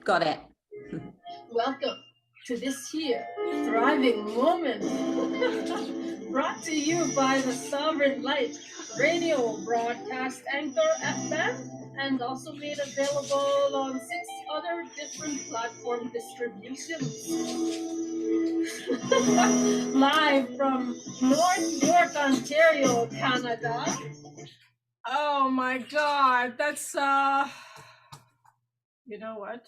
Got it. Welcome to this here thriving moment, brought to you by the Sovereign Light radio broadcast anchor FM, and also made available on 6 other different platform distributions. Live from North York, Ontario, Canada. Oh my God, that's you know what?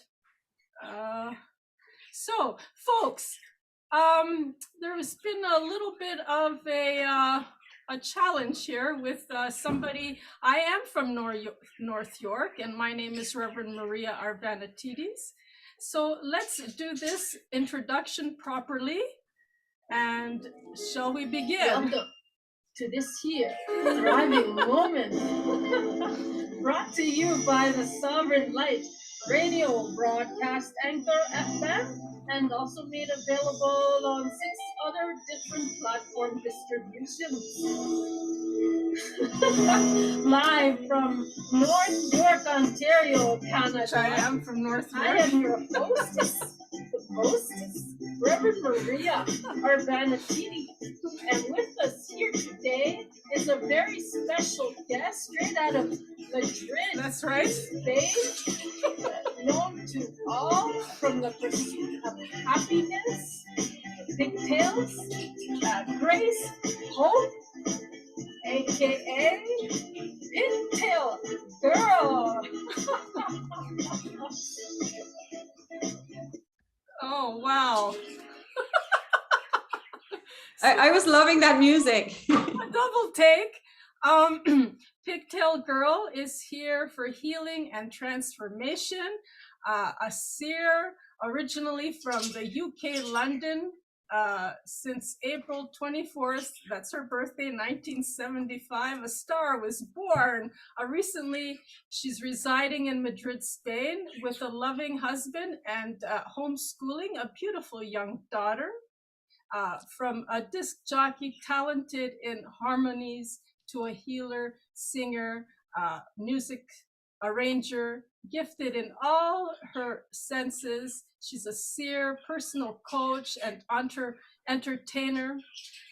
So folks, there's been a little bit of a challenge here with somebody. I am from North York, and my name is Reverend Maria Arvanitidis. So let's do this introduction properly, and shall we begin? Welcome to this here thriving moment, brought to you by the Sovereign Light radio broadcast anchor FM, and also made available on 6 other different platform distributions. Live from North York, Ontario, Canada. I am from North York. I am your hostess, Reverend Maria Arvanitidis. And with us here today is a very special guest straight out of Madrid. That's right. Spain, known to all from the pursuit of happiness, Pigtails, Grace, Hope, aka Pigtail Girl. Oh, wow. I was loving that music. A double take. Pigtail Girl is here for Healing and Transformation, a seer originally from the UK, London, since April 24th. That's her birthday, 1975. A star was born. Recently, she's residing in Madrid, Spain, with a loving husband and homeschooling a beautiful young daughter. From a disc jockey talented in harmonies to a healer, singer, music arranger, gifted in all her senses. She's a seer, personal coach, and entertainer.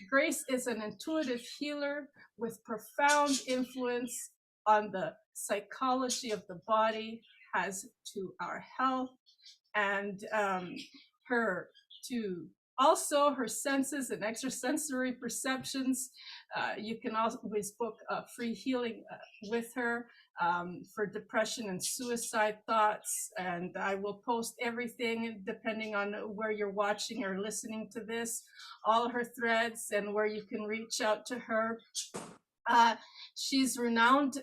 Grace is an intuitive healer with profound influence on the psychology of the body, has to our health, and also her senses and extrasensory perceptions. You can always book a free healing with her for depression and suicide thoughts. And I will post everything depending on where you're watching or listening to this, all her threads and where you can reach out to her. She's renowned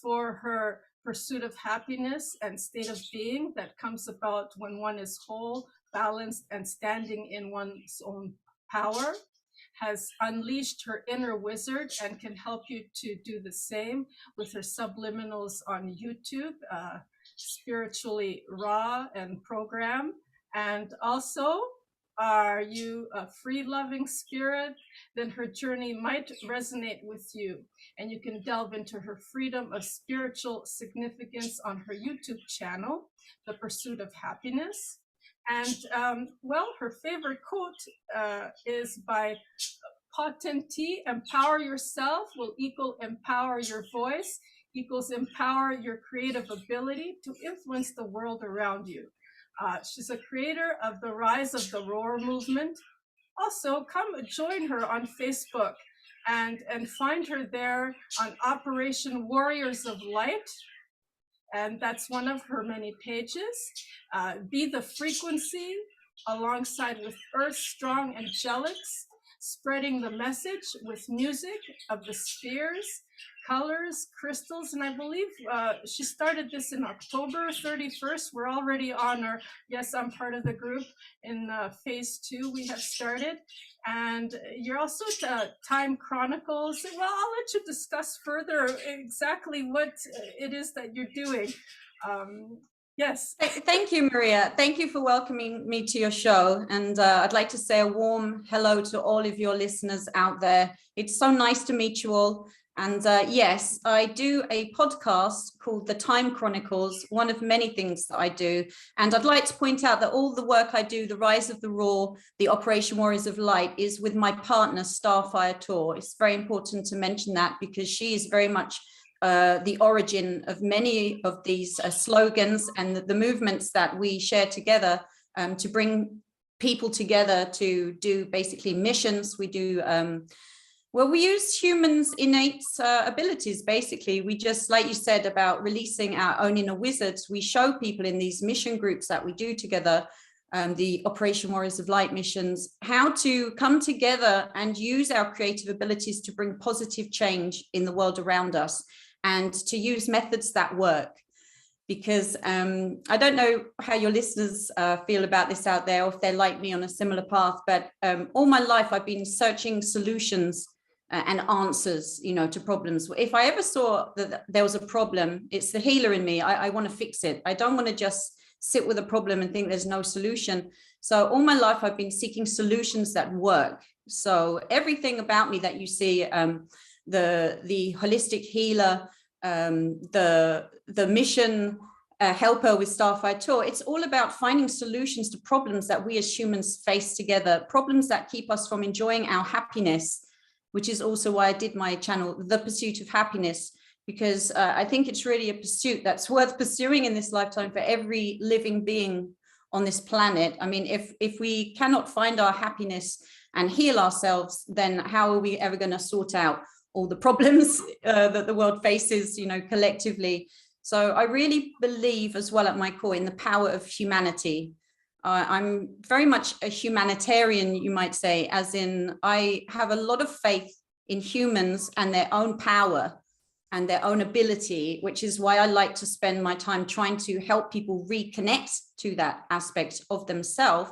for her pursuit of happiness and state of being that comes about when one is whole, balanced, and standing in one's own power, has unleashed her inner wizard and can help you to do the same with her subliminals on YouTube, spiritually raw and program. And also, are you a free loving spirit? Then her journey might resonate with you, and you can delve into her freedom of spiritual significance on her YouTube channel, The Pursuit of Happiness. And well, her favorite quote is by Potentee: empower yourself will equal empower your voice equals empower your creative ability to influence the world around you. She's a creator of the Rise of the Roar movement. Also, come join her on Facebook and find her there on Operation Warriors of Light. And that's one of her many pages. Be the frequency alongside with Earth's strong angelics, spreading the message with music of the spheres, colors, crystals. And I believe she started this in October 31st. We're already on our, yes, I'm part of the group in phase 2 we have started. And you're also Time Chronicles. Well, I'll let you discuss further exactly what it is that you're doing. Yes. Thank you, Maria. Thank you for welcoming me to your show. And I'd like to say a warm hello to all of your listeners out there. It's so nice to meet you all. And yes, I do a podcast called The Time Chronicles, one of many things that I do. And I'd like to point out that all the work I do, the Rise of the Raw, the Operation Warriors of Light, is with my partner, Starfire Tour. It's very important to mention that because she is very much the origin of many of these slogans and the movements that we share together to bring people together to do basically missions. We do well, we use humans' innate abilities, basically. We just, like you said, about releasing our own inner wizards, we show people in these mission groups that we do together, the Operation Warriors of Light missions, how to come together and use our creative abilities to bring positive change in the world around us and to use methods that work. Because I don't know how your listeners feel about this out there, or if they're like me on a similar path, but all my life I've been searching solutions and answers, you know, to problems. If I ever saw that there was a problem, it's the healer in me. I want to fix it. I don't want to just sit with a problem and think there's no solution. So all my life I've been seeking solutions that work. So everything about me that you see, the holistic healer, the mission helper with Starfire Tour, it's all about finding solutions to problems that we as humans face together, problems that keep us from enjoying our happiness, which is also why I did my channel, The Pursuit of Happiness, because I think it's really a pursuit that's worth pursuing in this lifetime for every living being on this planet. I mean, if we cannot find our happiness and heal ourselves, then how are we ever going to sort out all the problems that the world faces, you know, collectively? So I really believe as well at my core in the power of humanity. I'm very much a humanitarian, you might say, as in I have a lot of faith in humans and their own power and their own ability, which is why I like to spend my time trying to help people reconnect to that aspect of themselves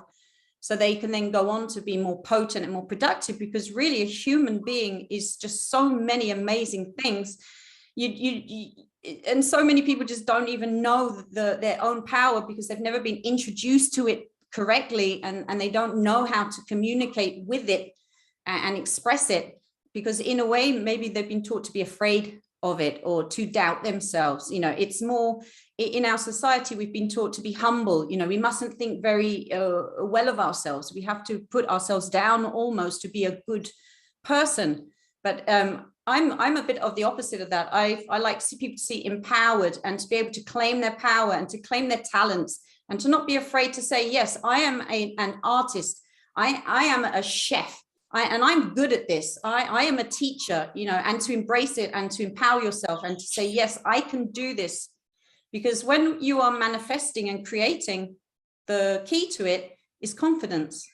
so they can then go on to be more potent and more productive, because really a human being is just so many amazing things. And so many people just don't even know their own power because they've never been introduced to it correctly, and they don't know how to communicate with it and express it, because in a way maybe they've been taught to be afraid of it or to doubt themselves. You know, it's more in our society, we've been taught to be humble. You know, we mustn't think very well of ourselves. We have to put ourselves down almost to be a good person. But I'm a bit of the opposite of that. I like to see people to see empowered and to be able to claim their power and to claim their talents and to not be afraid to say, yes, I am an artist. I am a chef. And I'm good at this. I am a teacher, you know, and to embrace it and to empower yourself and to say, yes, I can do this. Because when you are manifesting and creating, the key to it is confidence.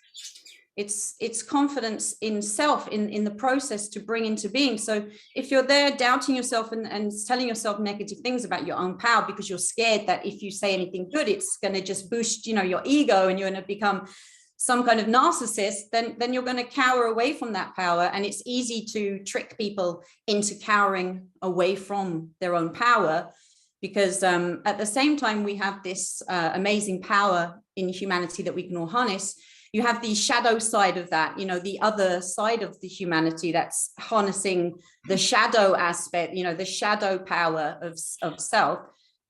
It's confidence in self, in the process to bring into being. So if you're there doubting yourself and telling yourself negative things about your own power because you're scared that if you say anything good, it's going to just boost, you know, your ego and you're going to become some kind of narcissist, then you're going to cower away from that power. And it's easy to trick people into cowering away from their own power, because at the same time, we have this amazing power in humanity that we can all harness. You have the shadow side of that, you know, the other side of the humanity that's harnessing the shadow aspect, you know, the shadow power of self.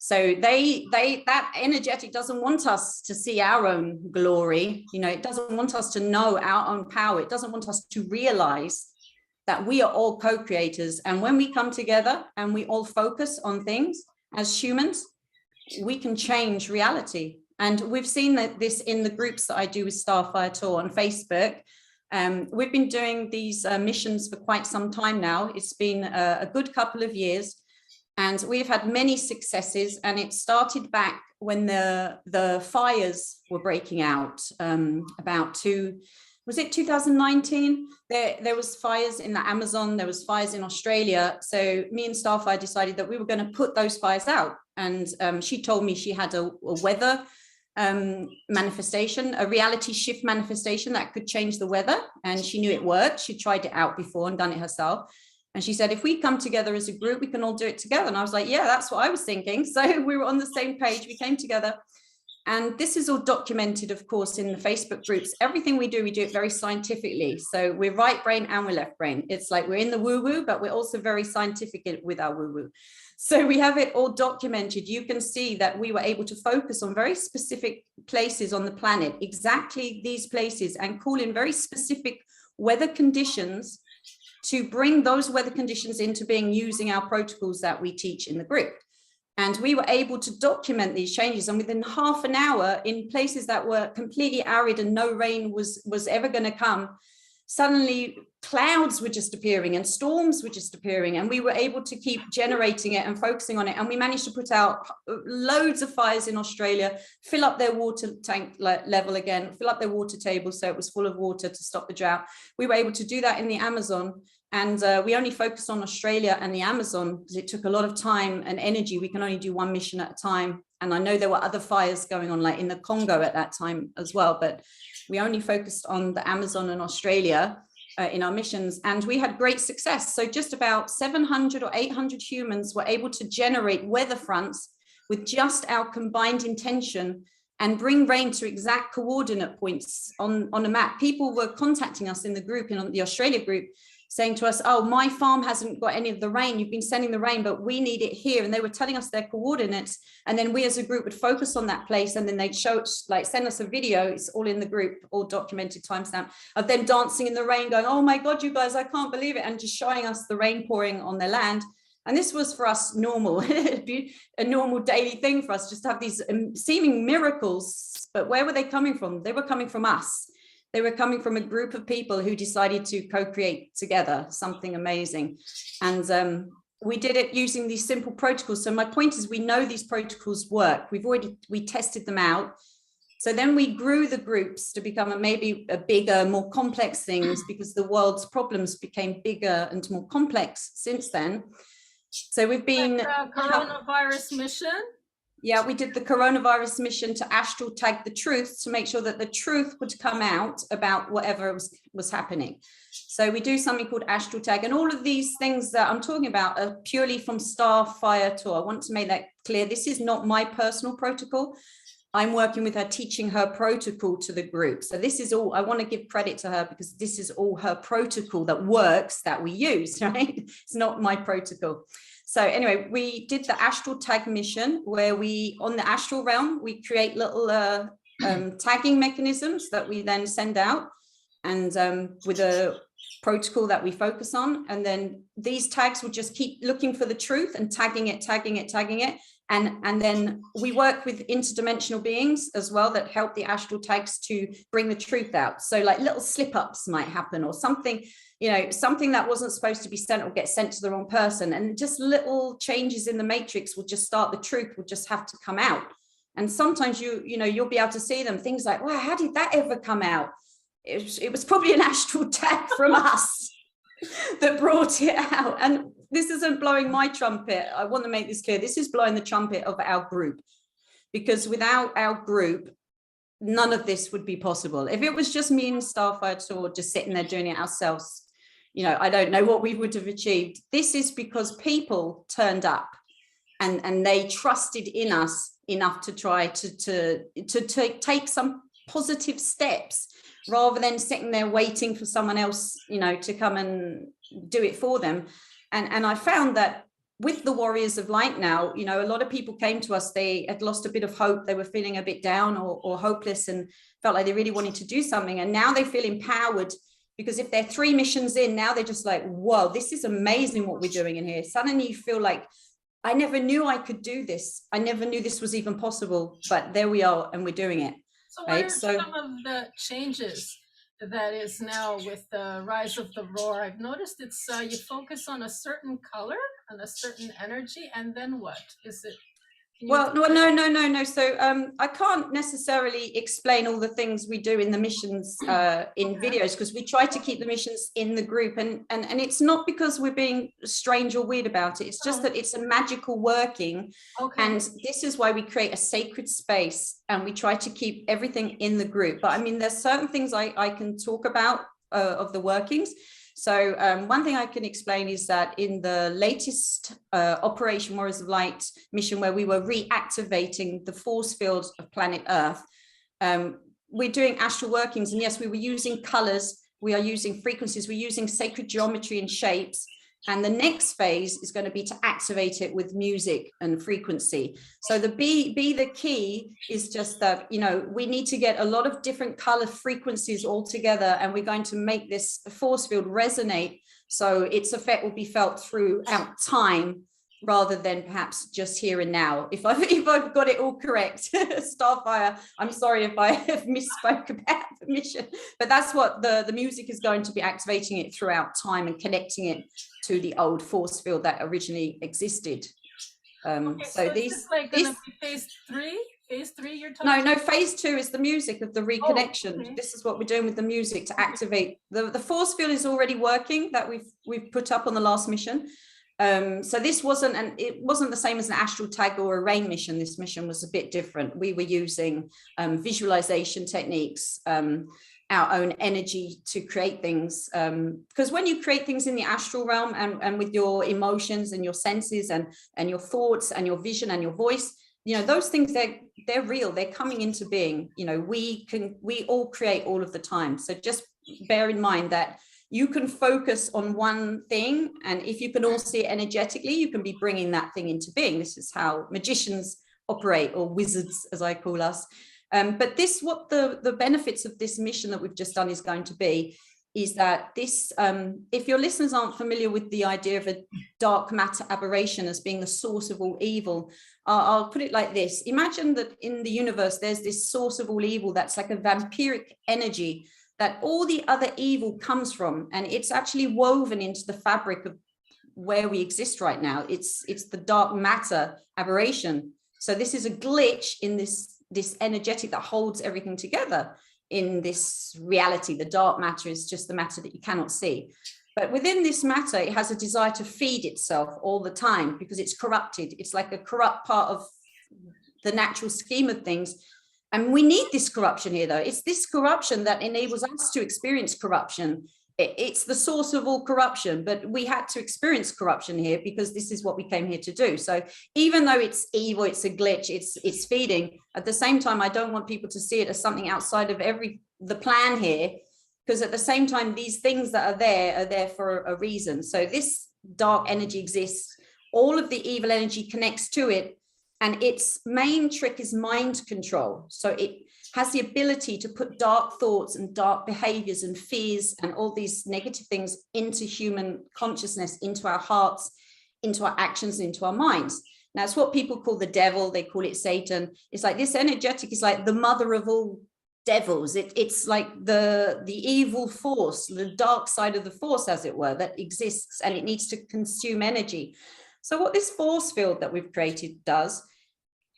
So that energetic doesn't want us to see our own glory. You know, it doesn't want us to know our own power. It doesn't want us to realize that we are all co-creators. And when we come together and we all focus on things as humans, we can change reality. And we've seen this in the groups that I do with Starfire Tour on Facebook. We've been doing these missions for quite some time now. It's been a good couple of years. And we've had many successes, and it started back when the fires were breaking out was it 2019? There was fires in the Amazon, there was fires in Australia. So me and Starfire decided that we were going to put those fires out. And she told me she had a weather manifestation, a reality shift manifestation that could change the weather. And she knew it worked. She tried it out before and done it herself. And she said, if we come together as a group, we can all do it together. And I was like, yeah, that's what I was thinking. So we were on the same page. We came together And this is all documented, of course, in the Facebook groups. Everything we do it very scientifically. So we're right brain and we're left brain. It's like we're in the woo-woo, but we're also very scientific with our woo-woo. So we have it all documented. You can see that we were able to focus on very specific places on the planet, exactly these places, and call in very specific weather conditions to bring those weather conditions into being using our protocols that we teach in the group. And we were able to document these changes, and within half an hour, in places that were completely arid and no rain was ever going to come, suddenly clouds were just appearing and storms were just appearing, and we were able to keep generating it and focusing on it. And we managed to put out loads of fires in Australia, fill up their water tank level again, fill up their water table so it was full of water to stop the drought. We were able to do that in the Amazon. And we only focused on Australia and the Amazon because it took a lot of time and energy. We can only do one mission at a time. And I know there were other fires going on, like in the Congo at that time as well, but we only focused on the Amazon and Australia in our missions, and we had great success. So just about 700 or 800 humans were able to generate weather fronts with just our combined intention and bring rain to exact coordinate points on a map. People were contacting us in the group, in the Australia group, saying to us, oh, my farm hasn't got any of the rain. You've been sending the rain, but we need it here. And they were telling us their coordinates. And then we as a group would focus on that place. And then they'd show, like, send us a video. It's all in the group, all documented, timestamp, of them dancing in the rain, going, oh my God, you guys, I can't believe it. And just showing us the rain pouring on their land. And this was for us normal, a normal daily thing for us, just to have these seeming miracles. But where were they coming from? They were coming from us. They were coming from a group of people who decided to co-create together something amazing. And we did it using these simple protocols. So my point is, we know these protocols work. We tested them out. So then we grew the groups to become maybe a bigger, more complex things, because the world's problems became bigger and more complex since then. So we've been... Like coronavirus mission? Yeah, we did the coronavirus mission to astral tag the truth, to make sure that the truth would come out about whatever was happening. So we do something called astral tag, and all of these things that I'm talking about are purely from Starfire Tour. I want to make that clear. This is not my personal protocol. I'm working with her, teaching her protocol to the group. So this is all, I want to give credit to her, because this is all her protocol that works, that we use, right? It's not my protocol. So anyway, we did the astral tag mission, where we, on the astral realm, we create little tagging mechanisms that we then send out, and with a protocol that we focus on. And then these tags will just keep looking for the truth and tagging it. And then we work with interdimensional beings as well that help the astral tags to bring the truth out. So like little slip ups might happen, or something, you know, something that wasn't supposed to be sent or get sent to the wrong person. And just little changes in the matrix will just start, the truth will just have to come out. And sometimes you'll be able to see them, things like, wow, how did that ever come out? It was probably an astral tag from us that brought it out. And this isn't blowing my trumpet. I want to make this clear. This is blowing the trumpet of our group, because without our group, none of this would be possible. If it was just me and Starfire Tour just sitting there doing it ourselves, you know, I don't know what we would have achieved. This is because people turned up and they trusted in us enough to try to take some positive steps, rather than sitting there waiting for someone else, you know, to come and do it for them. And I found that with the Warriors of Light now, you know, a lot of people came to us, they had lost a bit of hope, they were feeling a bit down or hopeless, and felt like they really wanted to do something. And now they feel empowered, because if they're 3 missions in, now they're just like, whoa, this is amazing what we're doing in here. Suddenly you feel like, I never knew I could do this. I never knew this was even possible, but there we are, and we're doing it. So what are some of the changes that is now with the rise of the roar? I've noticed it's you focus on a certain color and a certain energy, and then what is it? Well, no. So I can't necessarily explain all the things we do in the missions in videos, because we try to keep the missions in the group, and it's not because we're being strange or weird about it. It's just that it's a magical working, and this is why we create a sacred space, and we try to keep everything in the group. But I mean, there's certain things I can talk about of the workings. So one thing I can explain is that in the latest Operation Warriors of Light mission, where we were reactivating the force field of planet Earth, we're doing astral workings. And yes, we were using colors, we are using frequencies, we're using sacred geometry and shapes. And the next phase is going to be to activate it with music and frequency. So the be the key is just that, you know, we need to get a lot of different color frequencies all together, and we're going to make this force field resonate so its effect will be felt throughout time rather than perhaps just here and now. If I've got it all correct, Starfire, I'm sorry if I have misspoke about the mission, but that's what the music is going to be, activating it throughout time and connecting it to the old force field that originally existed. Okay, so these, is this like going to be phase three? Phase three you're talking no, phase 2 is the music of the reconnection. Oh, okay. This is what we're doing with the music to activate. The force field is already working, that we've put up on the last mission. So this wasn't, and it wasn't the same as an astral tag or a rain mission. This mission was a bit different. We were using visualization techniques, our own energy to create things. Because when you create things in the astral realm and with your emotions and your senses and your thoughts and your vision and your voice, you know, those things, they're real, they're coming into being. You know, we all create all of the time. So just bear in mind that you can focus on one thing, and if you can all see it energetically, you can be bringing that thing into being. This is how magicians operate, or wizards, as I call us. But this, what the benefits of this mission that we've just done is going to be, is that this, if your listeners aren't familiar with the idea of a dark matter aberration as being the source of all evil, I'll put it like this. Imagine that in the universe, there's this source of all evil that's like a vampiric energy that all the other evil comes from, and it's actually woven into the fabric of where we exist right now. It's the dark matter aberration. So this is a glitch in this energetic that holds everything together in this reality. The dark matter is just the matter that you cannot see. But within this matter, it has a desire to feed itself all the time because it's corrupted. It's like a corrupt part of the natural scheme of things. And we need this corruption here, though. It's this corruption that enables us to experience corruption. It's the source of all corruption, but we had to experience corruption here because this is what we came here to do. So even though it's evil, it's a glitch, it's feeding, at the same time, I don't want people to see it as something outside of the plan here, because at the same time, these things that are there for a reason. So this dark energy exists, all of the evil energy connects to it, and its main trick is mind control. So it has the ability to put dark thoughts and dark behaviors and fears and all these negative things into human consciousnness, into our hearts, into our actions, into our minds. Now, it's what people call the devil. They call it Satan. It's like this energetic is like the mother of all devils. It's like the evil force, the dark side of the force, as it were, that exists, and it needs to consume energy. So what this force field that we've created does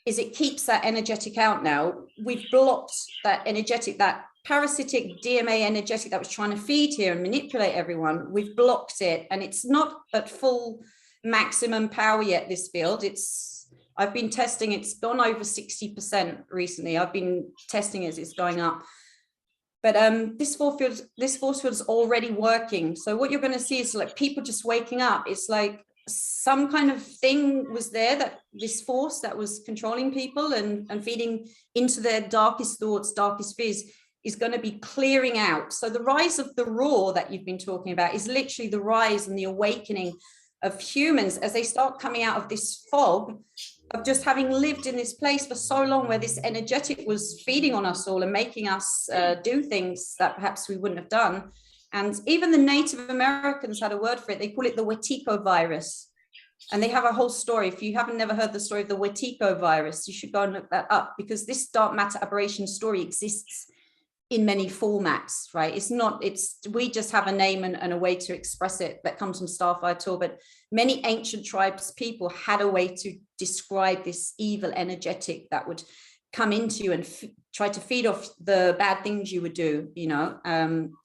is it keeps that energetic out now. We've blocked that energetic, that parasitic DMA energetic that was trying to feed here and manipulate everyone. We've blocked it, and it's not at full maximum power yet, this field. I've been testing, it's gone over 60% recently. I've been testing as it's going up. But this force field is already working. So what you're going to see is like people just waking up. It's like some kind of thing was there, that this force that was controlling people and feeding into their darkest thoughts, darkest fears, is going to be clearing out. So the rise of the raw that you've been talking about is literally the rise and the awakening of humans as they start coming out of this fog of just having lived in this place for so long, where this energetic was feeding on us all and making us do things that perhaps we wouldn't have done. And even the Native Americans had a word for it. They call it the Watico Virus. And they have a whole story. If you haven't never heard the story of the Watico Virus, you should go and look that up, because this dark matter aberration story exists in many formats, right? We just have a name and a way to express it that comes from Starfire Tour, but many ancient tribes people had a way to describe this evil energetic that would come into you and try to feed off the bad things you would do,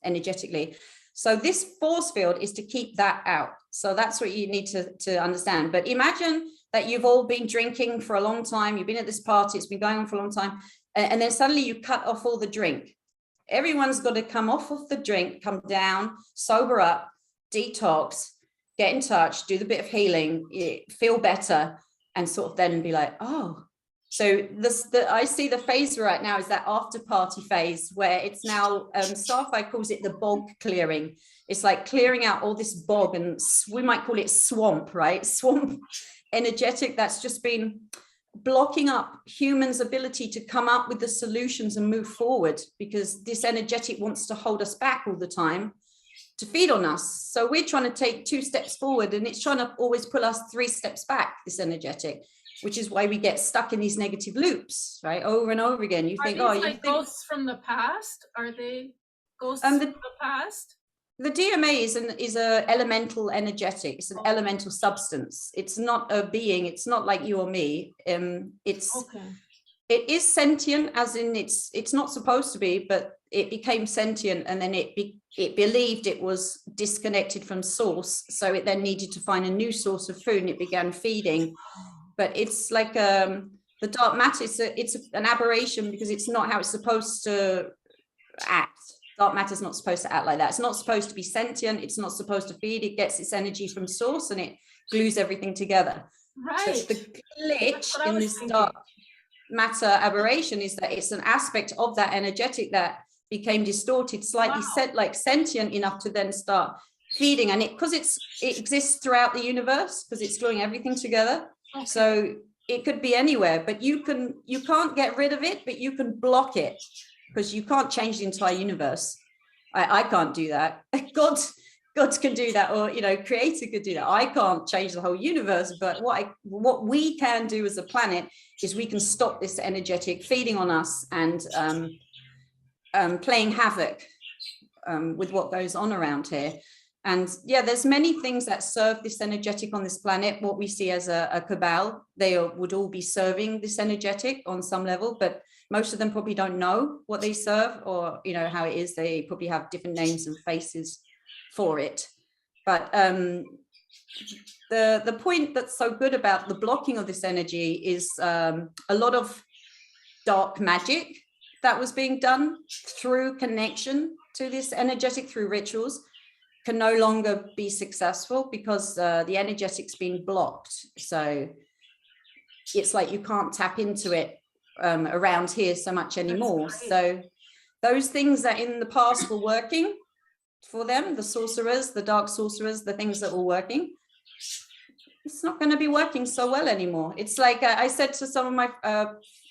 energetically. So this force field is to keep that out. So that's what you need to understand. But imagine that you've all been drinking for a long time. You've been at this party, it's been going on for a long time. And then suddenly you cut off all the drink. Everyone's got to come off of the drink, come down, sober up, detox, get in touch, do the bit of healing, feel better, and sort of then be like, oh. So I see the phase right now is that after party phase where it's now, Starfire calls it the bog clearing. It's like clearing out all this bog, and we might call it swamp, right? Swamp energetic that's just been blocking up humans' ability to come up with the solutions and move forward, because this energetic wants to hold us back all the time to feed on us. So we're trying to take 2 steps forward, and it's trying to always pull us 3 steps back, this energetic, which is why we get stuck in these negative loops, right? Over and over again. You think, oh, you think ghosts from the past? Are they ghosts from the past? The DMA is a elemental energetic. It's an elemental substance. It's not a being. It's not like you or me. It is sentient, as in it's not supposed to be, but it became sentient, and then it believed it was disconnected from source. So it then needed to find a new source of food, and it began feeding. But it's like the dark matter. It's an aberration, because it's not how it's supposed to act. Dark matter is not supposed to act like that. It's not supposed to be sentient. It's not supposed to feed. It gets its energy from source, and it glues everything together. Right. But the glitch in this dark matter aberration is that it's an aspect of that energetic that became distorted, slightly set like sentient enough to then start feeding. And because it exists throughout the universe, because it's drawing everything together. Okay. So it could be anywhere, but you can't get rid of it, but you can block it, because you can't change the entire universe. I can't do that. God can do that, or creator could do that. I can't change the whole universe, but what we can do as a planet is we can stop this energetic feeding on us and playing havoc with what goes on around here. And yeah, there's many things that serve this energetic on this planet. What we see as a cabal, they would all be serving this energetic on some level, but most of them probably don't know what they serve, or how it is. They probably have different names and faces for it. But the point that's so good about the blocking of this energy is a lot of dark magic that was being done through connection to this energetic, through rituals, can no longer be successful, because the energetic's been blocked. So it's like you can't tap into it around here so much anymore. So those things that in the past were working for them, the sorcerers, the dark sorcerers, the things that were working, it's not going to be working so well anymore. It's like I said to some of my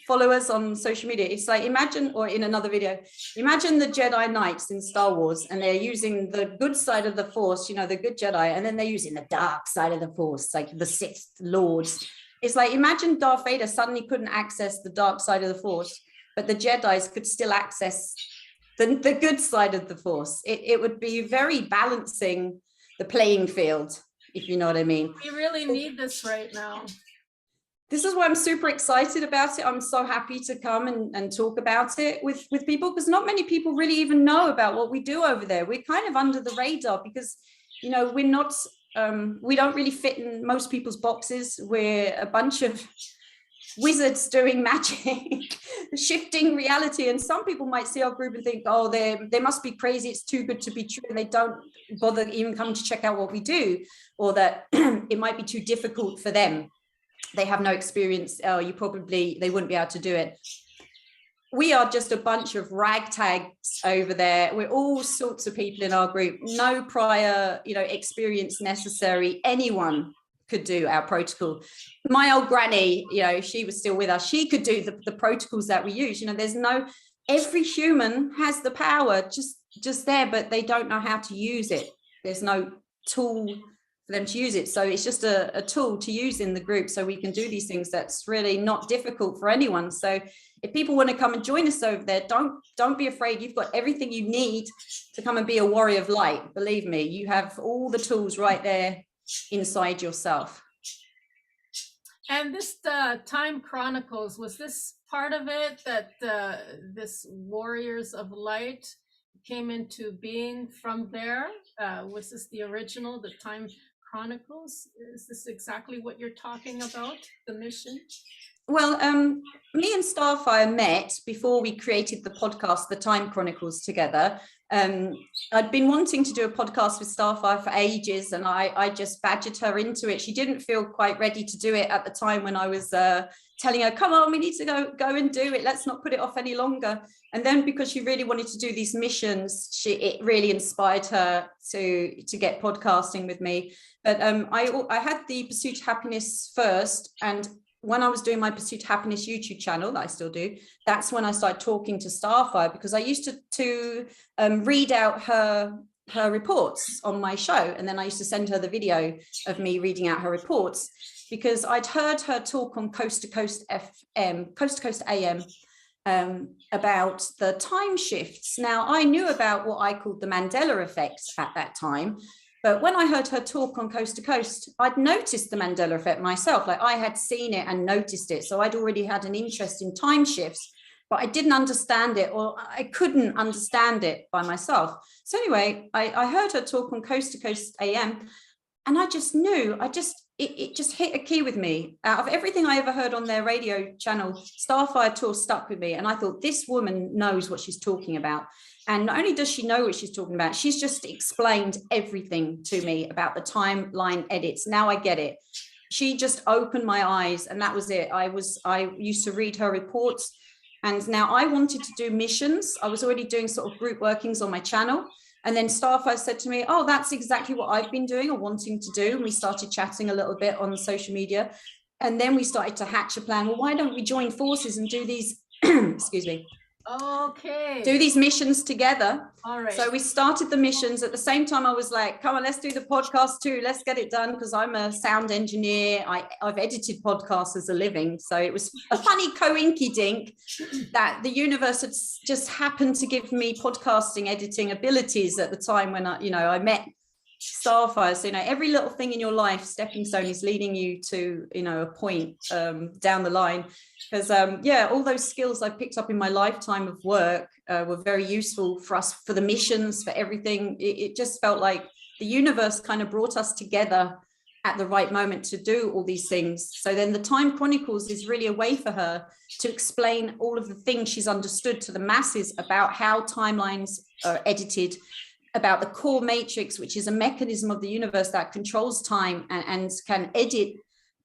followers on social media, it's like, imagine, or in another video, imagine the Jedi Knights in Star Wars, and they're using the good side of the Force, the good Jedi, and then they're using the dark side of the Force, like the Sith Lords. It's like, imagine Darth Vader suddenly couldn't access the dark side of the Force, but the Jedis could still access the good side of the Force. It would be very balancing the playing field, if you know what I mean. We really need this right now. This is why I'm super excited about it. I'm so happy to come and talk about it with people, because not many people really even know about what we do over there. We're kind of under the radar because, we're not, we don't really fit in most people's boxes. We're a bunch of wizards doing magic, shifting reality. And some people might see our group and think, oh, they must be crazy. It's too good to be true. And they don't bother even coming to check out what we do, or that it might be too difficult for them. They have no experience. Oh, they wouldn't be able to do it. We are just a bunch of ragtags over there. We're all sorts of people in our group. No prior, experience necessary. Anyone could do our protocol. My old granny, she was still with us. She could do the protocols that we use. Every human has the power just there, but they don't know how to use it. There's no tool for them to use it. So it's just a tool to use in the group, so we can do these things that's really not difficult for anyone. So if people want to come and join us over there, don't be afraid. You've got everything you need to come and be a warrior of light. Believe me, you have all the tools right there inside yourself. And this Time Chronicles, was this part of it, that this Warriors of Light came into being from there? Was this the original, the Time Chronicles? Is this exactly what you're talking about, the mission? Well, me and Starfire met before we created the podcast, The Time Chronicles, together. I'd been wanting to do a podcast with Starfire for ages, and I just badgered her into it. She didn't feel quite ready to do it at the time when I was telling her, come on, we need to go and do it. Let's not put it off any longer. And then because she really wanted to do these missions, it really inspired her to get podcasting with me. But I had the Pursuit of Happiness first, and when I was doing my Pursuit of Happiness YouTube channel, that I still do, that's when I started talking to Starfire, because I used to read out her reports on my show, and then I used to send her the video of me reading out her reports, because I'd heard her talk on Coast to Coast AM about the time shifts. Now, I knew about what I called the Mandela effect at that time, but when I heard her talk on Coast to Coast, I'd noticed the Mandela effect myself. Like, I had seen it and noticed it. So I'd already had an interest in time shifts, but I didn't understand it, or I couldn't understand it by myself. So anyway, I heard her talk on Coast to Coast AM, and I just knew, it just hit a key with me. Out of everything I ever heard on their radio channel, Starfire Tour stuck with me. And I thought, this woman knows what she's talking about. And not only does she know what she's talking about, she's just explained everything to me about the timeline edits. Now I get it. She just opened my eyes, and that was it. I used to read her reports, and now I wanted to do missions. I was already doing sort of group workings on my channel. And then Starfire said to me, oh, that's exactly what I've been doing or wanting to do. And we started chatting a little bit on social media. And then we started to hatch a plan. Well, why don't we join forces and do these, excuse me. Okay. Do these missions together. All right. So we started the missions. At the same time, I was like, come on, let's do the podcast too. Let's get it done, because I'm a sound engineer. I've edited podcasts as a living. So it was a funny coinky-dink that the universe had just happened to give me podcasting editing abilities at the time when I met Starfire. So, every little thing in your life, stepping stone, is leading you to, a point down the line. Because, all those skills I picked up in my lifetime of work were very useful for us, for the missions, for everything. It just felt like the universe kind of brought us together at the right moment to do all these things. So then the Time Chronicles is really a way for her to explain all of the things she's understood to the masses about how timelines are edited, about the core matrix, which is a mechanism of the universe that controls time and can edit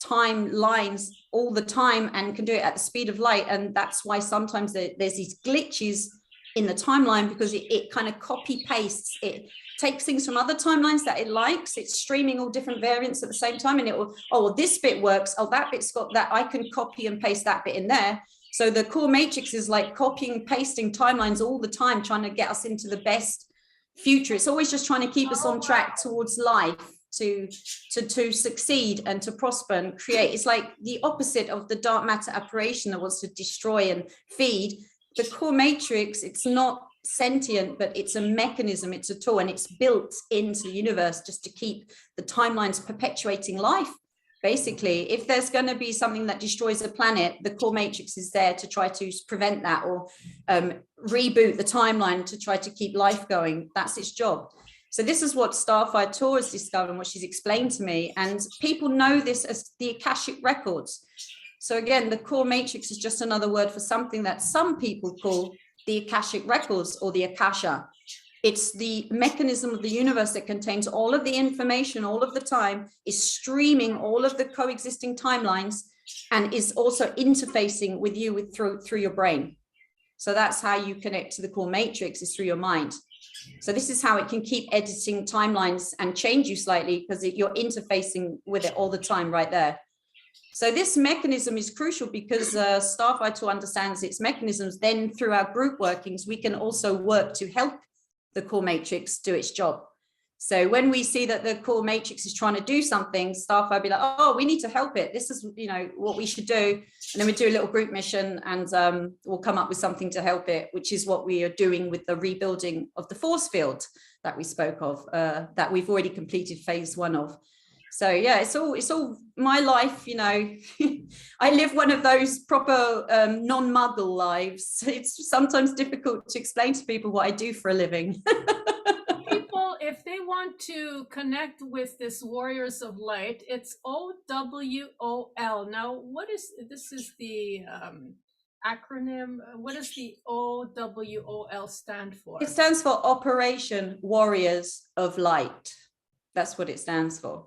timelines all the time and can do it at the speed of light. And that's why sometimes there's these glitches in the timeline, because it kind of copy pastes. It takes things from other timelines that it likes. It's streaming all different variants at the same time, and it will, oh, well, this bit works. Oh, that bit's got that. I can copy and paste that bit in there. So the core matrix is like copying and pasting timelines all the time, trying to get us into the best future. It's always just trying to keep us on track towards life, to succeed and to prosper and create. It's like the opposite of the dark matter apparition that wants to destroy and feed. The core matrix, it's not sentient, but it's a mechanism, it's a tool, and it's built into the universe just to keep the timelines perpetuating life. Basically, if there's going to be something that destroys a planet, the core matrix is there to try to prevent that, or reboot the timeline to try to keep life going. That's its job. So this is what Starfire Tour has discovered and what she's explained to me. And people know this as the Akashic Records. So again, the core matrix is just another word for something that some people call the Akashic Records, or the Akasha. It's the mechanism of the universe that contains all of the information all of the time, is streaming all of the coexisting timelines, and is also interfacing with you through your brain. So that's how you connect to the core matrix, is through your mind. So this is how it can keep editing timelines and change you slightly, because you're interfacing with it all the time right there. So this mechanism is crucial, because Starfire Tour understands its mechanisms. Then through our group workings, we can also work to help the core matrix do its job. So when we see that the core matrix is trying to do something, Starfire will be like, oh, we need to help it. This is, what we should do. And then we do a little group mission, and we'll come up with something to help it, which is what we are doing with the rebuilding of the force field that we spoke of, that we've already completed phase 1 of. So yeah, it's all my life, I live one of those proper non-muggle lives. It's sometimes difficult to explain to people what I do for a living. People if they want to connect with this Warriors of Light, it's OWOL. Now, this is the acronym. What does the OWOL stand for? It stands for Operation Warriors of Light. That's what it stands for.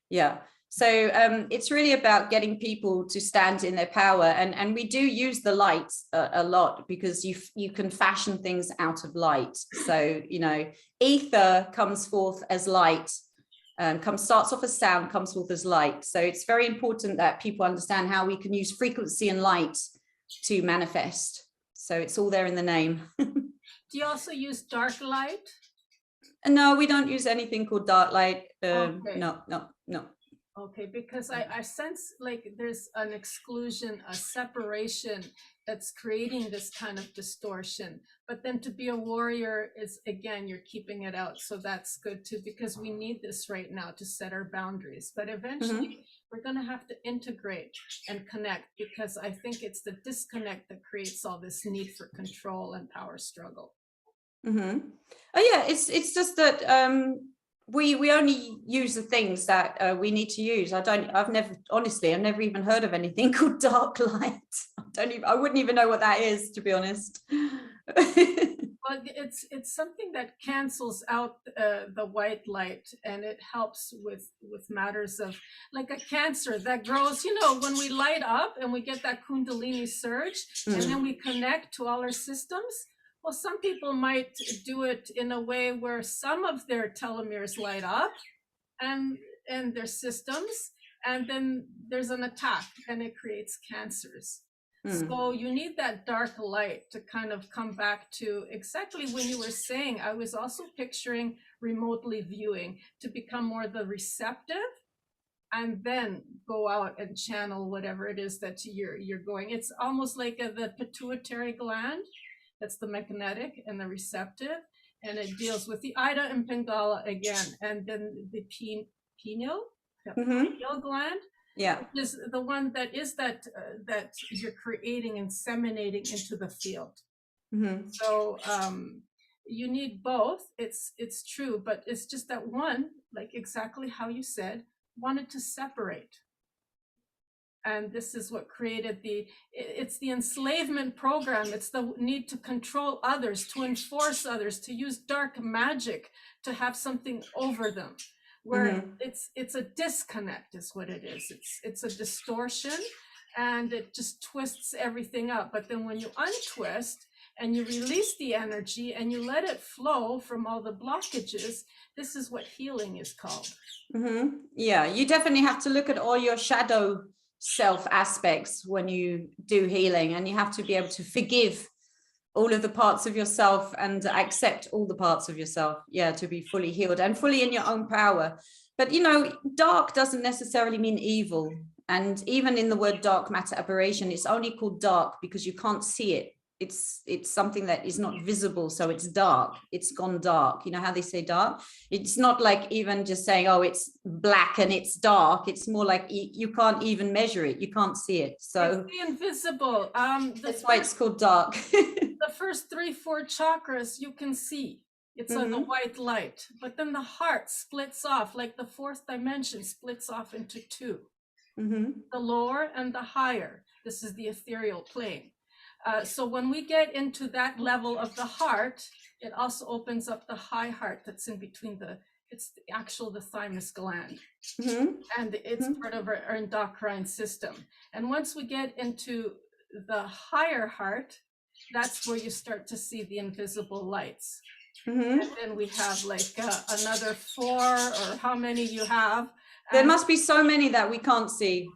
Yeah. So it's really about getting people to stand in their power. And we do use the light a lot, because you can fashion things out of light. So, you know, ether comes forth as light, starts off as sound, comes forth as light. So it's very important that people understand how we can use frequency and light to manifest. So it's all there in the name. Do you also use dark light? No, we don't use anything called dark light. Okay. No. Okay, because I sense like there's an exclusion, a separation that's creating this kind of distortion. But then to be a warrior is, again, you're keeping it out. So that's good too, because we need this right now to set our boundaries. But eventually we're going to have to integrate and connect, because I think it's the disconnect that creates all this need for control and power struggle. Oh yeah, it's just that we only use the things that we need to use. I've never even heard of anything called dark light. I wouldn't even know what that is, to be honest. Well, it's something that cancels out the white light, and it helps with matters of like a cancer that grows, you know, when we light up and we get that Kundalini surge and then we connect to all our systems. Well, some people might do it in a way where some of their telomeres light up and their systems, and then there's an attack and it creates cancers. So you need that dark light to kind of come back to exactly when you were saying. I was also picturing remotely viewing to become more the receptive, and then go out and channel whatever it is that you're going. It's almost like the pituitary gland. That's the magnetic and the receptive, and it deals with the Ida and Pingala again, and then the pineal gland. Yeah, is the one that is that you're creating, inseminating into the field. So you need both. It's true, but it's just that one, like exactly how you said, wanted to separate. And this is what created it's the enslavement program. It's the need to control others, to enforce others, to use dark magic to have something over them, where it's a disconnect is what it is. It's a distortion, and it just twists everything up. But then when you untwist and you release the energy and you let it flow from all the blockages, this is what healing is called. Yeah, you definitely have to look at all your shadow self aspects when you do healing, and you have to be able to forgive all of the parts of yourself and accept all the parts of yourself, to be fully healed and fully in your own power. But you know, dark doesn't necessarily mean evil, and even in the word dark matter aberration, it's only called dark because you can't see it. It's something that is not visible, so it's dark. It's gone dark. You know how they say dark? It's not like even just saying, oh, it's black and it's dark. It's more like you can't even measure it. You can't see it. So it's the invisible. That's why it's called dark. The first 3-4 chakras you can see. It's like a white light, but then the heart splits off, like the fourth dimension splits off into two. The lower and the higher. This is the ethereal plane. So when we get into that level of the heart, it also opens up the high heart that's in between the thymus gland. And it's part of our endocrine system. And once we get into the higher heart, that's where you start to see the invisible lights. And then we have like another 4, or how many you have. There must be so many that we can't see.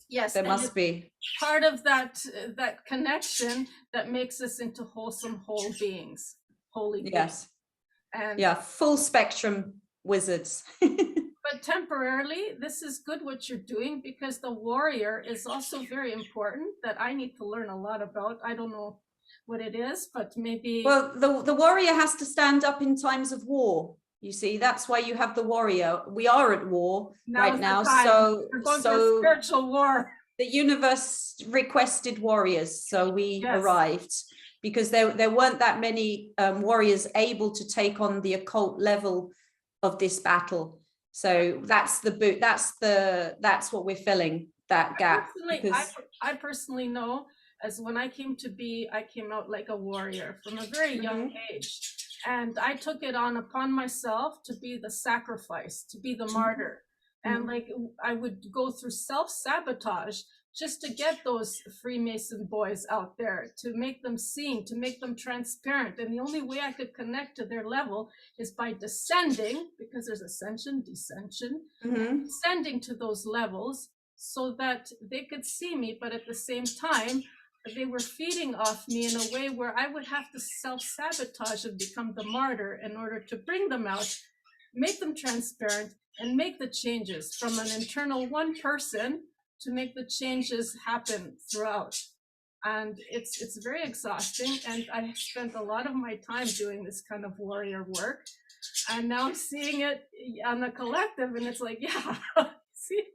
Yes, there must be part of that connection that makes us into wholesome, whole beings, holy beings. Yes, and full spectrum wizards. But temporarily, this is good what you're doing, because the warrior is also very important, that I need to learn a lot about. I don't know what it is, but maybe. Well, the warrior has to stand up in times of war. You see, that's why you have the warrior. We are at war right now. So we're going through a spiritual war. The universe requested warriors, so we arrived. because there weren't that many warriors able to take on the occult level of this battle. So that's the boot. That's what we're filling, that gap. I personally know, as when I came to be, I came out like a warrior from a very young age. And I took it upon myself to be the sacrifice, to be the martyr. And like I would go through self-sabotage just to get those Freemason boys out there, to make them seen, to make them transparent. And the only way I could connect to their level is by descending, because there's ascension, descension, descending to those levels so that they could see me, but at the same time, they were feeding off me in a way where I would have to self-sabotage and become the martyr in order to bring them out, make them transparent, and make the changes from an internal one person to make the changes happen throughout. And it's very exhausting. And I spent a lot of my time doing this kind of warrior work. And now I'm seeing it on the collective, and it's like, yeah, see?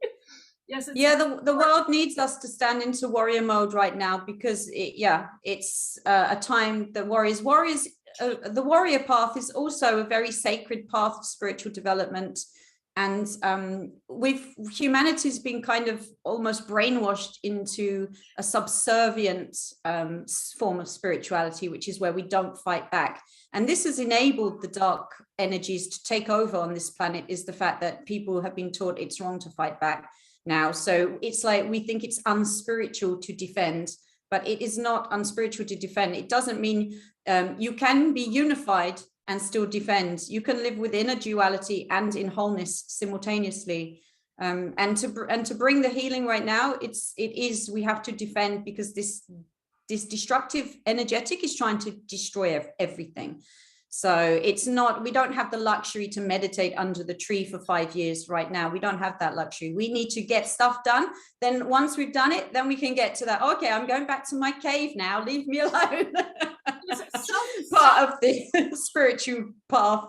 Yes, the world needs us to stand into warrior mode right now, because it's a time that warriors, the warrior path is also a very sacred path of spiritual development. And humanity's been kind of almost brainwashed into a subservient form of spirituality, which is where we don't fight back. And this has enabled the dark energies to take over on this planet, is the fact that people have been taught it's wrong to fight back now. So it's like, we think it's unspiritual to defend, but it is not unspiritual to defend. It doesn't mean you can be unified and still defend. You can live within a duality and in wholeness simultaneously. And to bring the healing right now, we have to defend, because this destructive energetic is trying to destroy everything. So we don't have the luxury to meditate under the tree for 5 years right now. We don't have that luxury. We need to get stuff done. Then once we've done it, then we can get to that. Okay, I'm going back to my cave now. Leave me alone. Part of the spiritual path.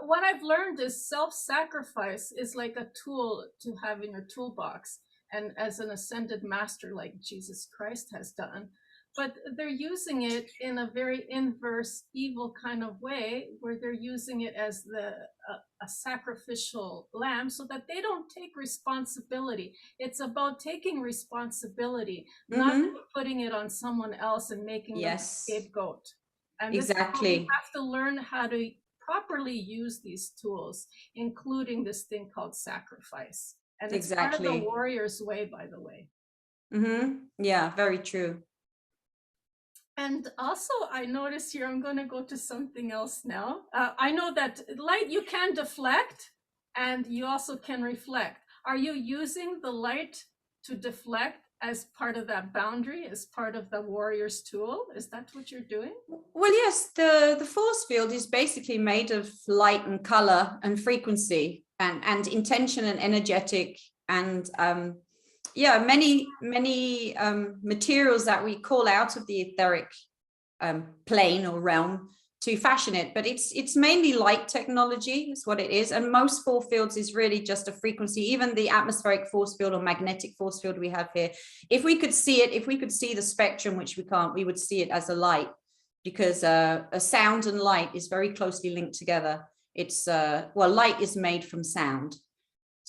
What I've learned is self-sacrifice is like a tool to have in your toolbox, and as an ascended master like Jesus Christ has done. But they're using it in a very inverse, evil kind of way, where they're using it as a sacrificial lamb, so that they don't take responsibility. It's about taking responsibility, not putting it on someone else and making them a scapegoat. And exactly. You have to learn how to properly use these tools, including this thing called sacrifice. And it's part of the warrior's way, by the way. Yeah, very true. And also, I notice here, I'm going to go to something else now. I know that light, you can deflect, and you also can reflect. Are you using the light to deflect as part of that boundary, as part of the warrior's tool? Is that what you're doing? Well, yes, the force field is basically made of light and color and frequency and intention and energetic, and many materials that we call out of the etheric plane or realm to fashion it. But it's mainly light technology is what it is. And most force fields is really just a frequency. Even the atmospheric force field or magnetic force field we have here, if we could see it, if we could see the spectrum, which we can't, we would see it as a light, because a sound and light is very closely linked together. It's light is made from sound.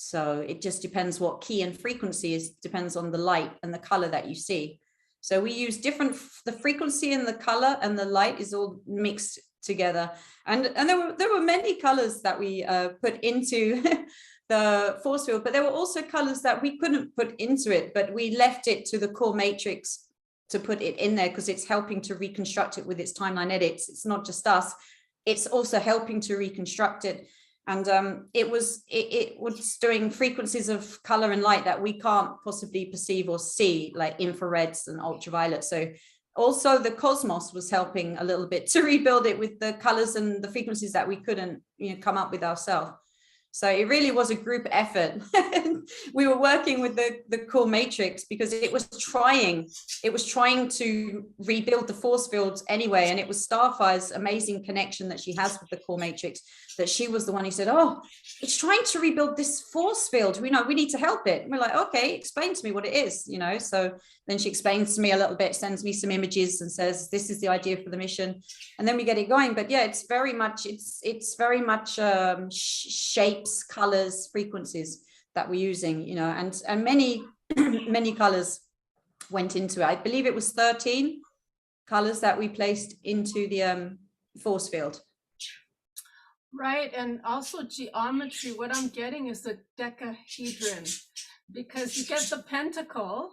So it just depends what key and frequency is, depends on the light and the color that you see. So we use the frequency and the color and the light is all mixed together. And there were many colors that we put into the force field, but there were also colors that we couldn't put into it, but we left it to the core matrix to put it in there, because it's helping to reconstruct it with its timeline edits. It's not just us, it's also helping to reconstruct it. And it was doing frequencies of color and light that we can't possibly perceive or see, like infrareds and ultraviolet. So also the cosmos was helping a little bit to rebuild it with the colors and the frequencies that we couldn't come up with ourselves. So it really was a group effort. We were working with the core matrix because it was trying to rebuild the force fields anyway. And it was Starfire's amazing connection that she has with the core matrix, that she was the one who said, oh, it's trying to rebuild this force field. We need to help it. And we're like, okay, explain to me what it is, So then she explains to me a little bit, sends me some images and says, this is the idea for the mission. And then we get it going. But yeah, it's very much shapes, colors, frequencies that we're using, and many, many colors went into it. I believe it was 13 colors that we placed into the force field. Right, and also geometry. What I'm getting is the decahedron, because you get the pentacle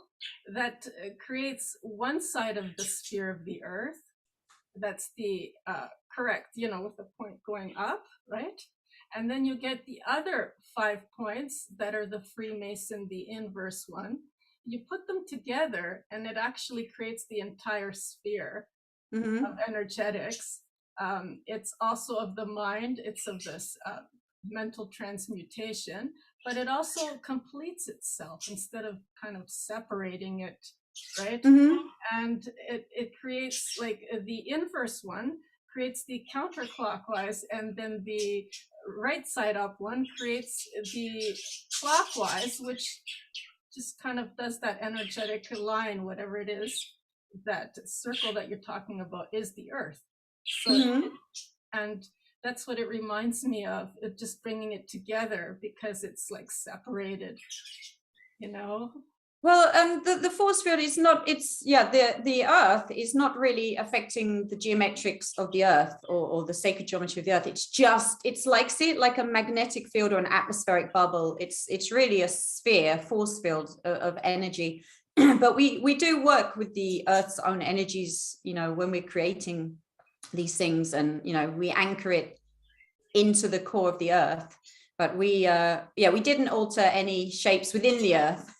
that creates one side of the sphere of the earth. That's the correct, with the point going up, right? And then you get the other 5 points that are the Freemason, the inverse one. You put them together and it actually creates the entire sphere of energetics. It's also of the mind, it's of this mental transmutation, but it also completes itself instead of kind of separating it, right? And it creates, like, the inverse one creates the counterclockwise, and then the right side up one creates the clockwise, which just kind of does that energetic line, whatever it is, that circle that you're talking about is the earth. So, and that's what it reminds me of, just bringing it together, because it's like separated, Well, the force field is not, the earth is not really affecting the geometrics of the earth or the sacred geometry of the earth. It's like, see it like a magnetic field or an atmospheric bubble. It's really a sphere, force field of energy. But we do work with the earth's own energies, when we're creating these things, and we anchor it into the core of the earth. But we didn't alter any shapes within the earth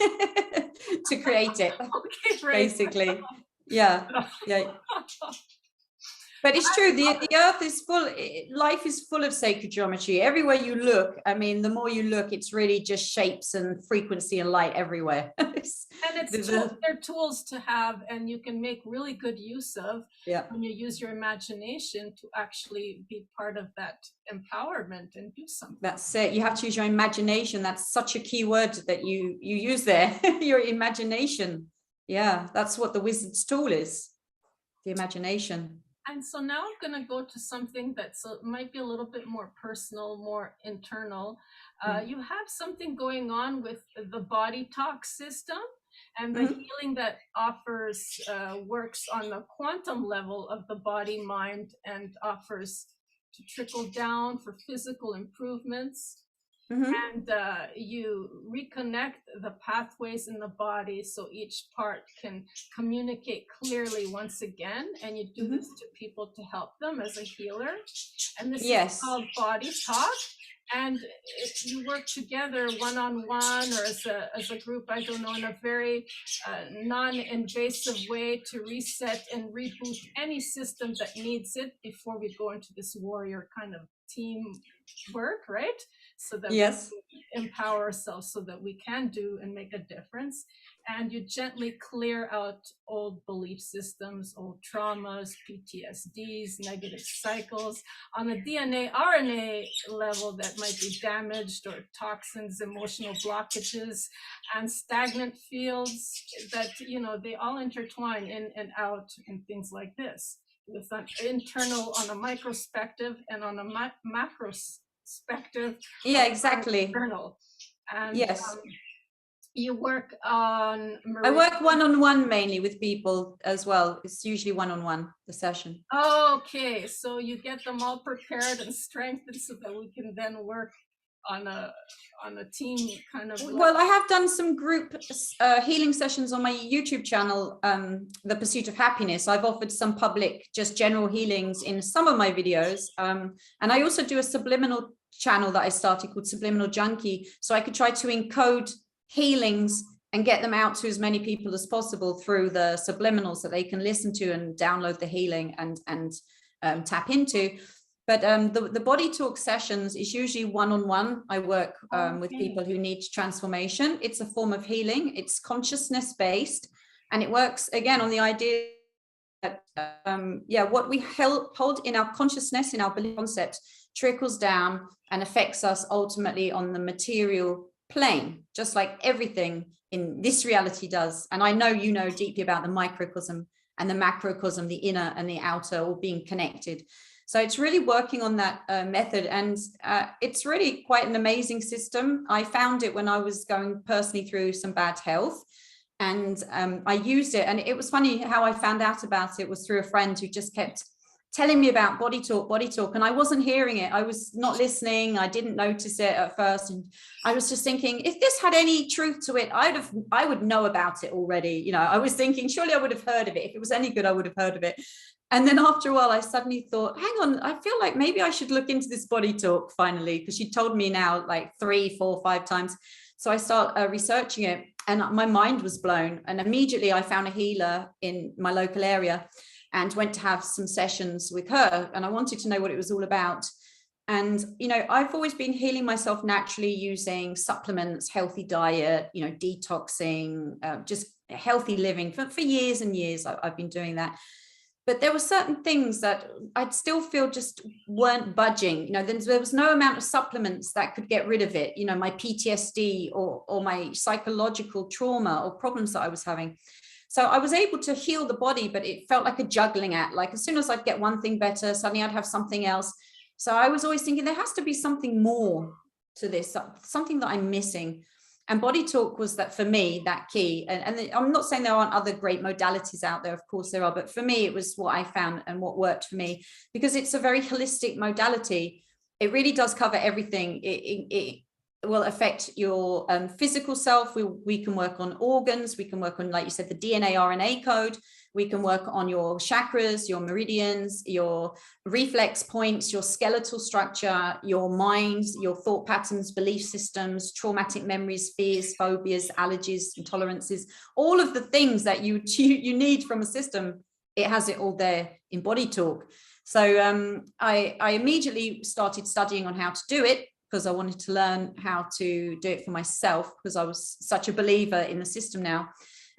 to create it. Okay, right. Basically, yeah. But it's true, the earth is full, life is full of sacred geometry. Everywhere you look, I mean, the more you look, it's really just shapes and frequency and light everywhere. They're tools to have, and you can make really good use of when you use your imagination to actually be part of that empowerment and do something. That's it. You have to use your imagination. That's such a key word that you use there. Your imagination. Yeah, that's what the wizard's tool is, the imagination. And so now I'm going to go to something that might be a little bit more personal, more internal. You have something going on with the Bodytalk System, and the healing that offers works on the quantum level of the body, mind, and offers to trickle down for physical improvements. And you reconnect the pathways in the body so each part can communicate clearly once again. And you do this to people to help them as a healer. And this is called Bodytalk. And you work together one-on-one or as a group, I don't know, in a very non-invasive way to reset and reboot any system that needs it before we go into this warrior kind of team work, right? So that we can empower ourselves so that we can do and make a difference. And you gently clear out old belief systems, old traumas, PTSDs, negative cycles on the DNA, RNA level that might be damaged, or toxins, emotional blockages, and stagnant fields that, they all intertwine in and out and things like this, with an internal on a microspective and on a macro perspective. Yeah, exactly. Internal. And you work on I work one-on-one mainly with people as well. It's usually one-on-one, the session. Okay, so you get them all prepared and strengthened so that we can then work on a team kind of. Well, I have done some group healing sessions on my YouTube channel, The Pursuit of Happiness. I've offered some public, just general healings in some of my videos. And I also do a subliminal channel that I started called Subliminal Junkie. So I could try to encode healings and get them out to as many people as possible through the subliminals that they can listen to and download the healing and tap into. But the body talk sessions is usually one-on-one. I work with people who need transformation. It's a form of healing. It's consciousness based, and it works again on the idea that what we hold in our consciousness, in our belief concepts, trickles down and affects us ultimately on the material plane, just like everything in this reality does. And I know you know deeply about the microcosm and the macrocosm, the inner and the outer, all being connected. So it's really working on that method, and it's really quite an amazing system. I found it when I was going personally through some bad health, and I used it. And it was funny how I found out about it was through a friend who just kept telling me about body talk, and I wasn't hearing it. I was not listening. I didn't notice it at first, and I was just thinking, if this had any truth to it, I would know about it already. You know, I was thinking, surely I would have heard of it. If it was any good, I would have heard of it. And then after a while, I suddenly thought, hang on, I feel like maybe I should look into this body talk finally, because she told me now like 3, 4, 5 times. So I start researching it, and my mind was blown. And immediately I found a healer in my local area and went to have some sessions with her. And I wanted to know what it was all about. And, you know, I've always been healing myself naturally using supplements, healthy diet, you know, detoxing, just healthy living for years and years. I've been doing that. But there were certain things that I'd still feel just weren't budging. You know, there was no amount of supplements that could get rid of it. You know, my PTSD or my psychological trauma or problems that I was having. So I was able to heal the body, but it felt like a juggling act. Like as soon as I'd get one thing better, suddenly I'd have something else. So I was always thinking there has to be something more to this, something that I'm missing. And body talk was that for me, that key. And I'm not saying there aren't other great modalities out there, of course there are, but for me, it was what I found and what worked for me, because it's a very holistic modality. It really does cover everything. It will affect your physical self. We can work on organs. We can work on, like you said, the DNA, RNA code. We can work on your chakras, your meridians, your reflex points, your skeletal structure, your minds, your thought patterns, belief systems, traumatic memories, fears, phobias, allergies, intolerances, all of the things that you need from a system. It has it all there in Body Talk. So I immediately started studying on how to do it, because I wanted to learn how to do it for myself, because I was such a believer in the system now.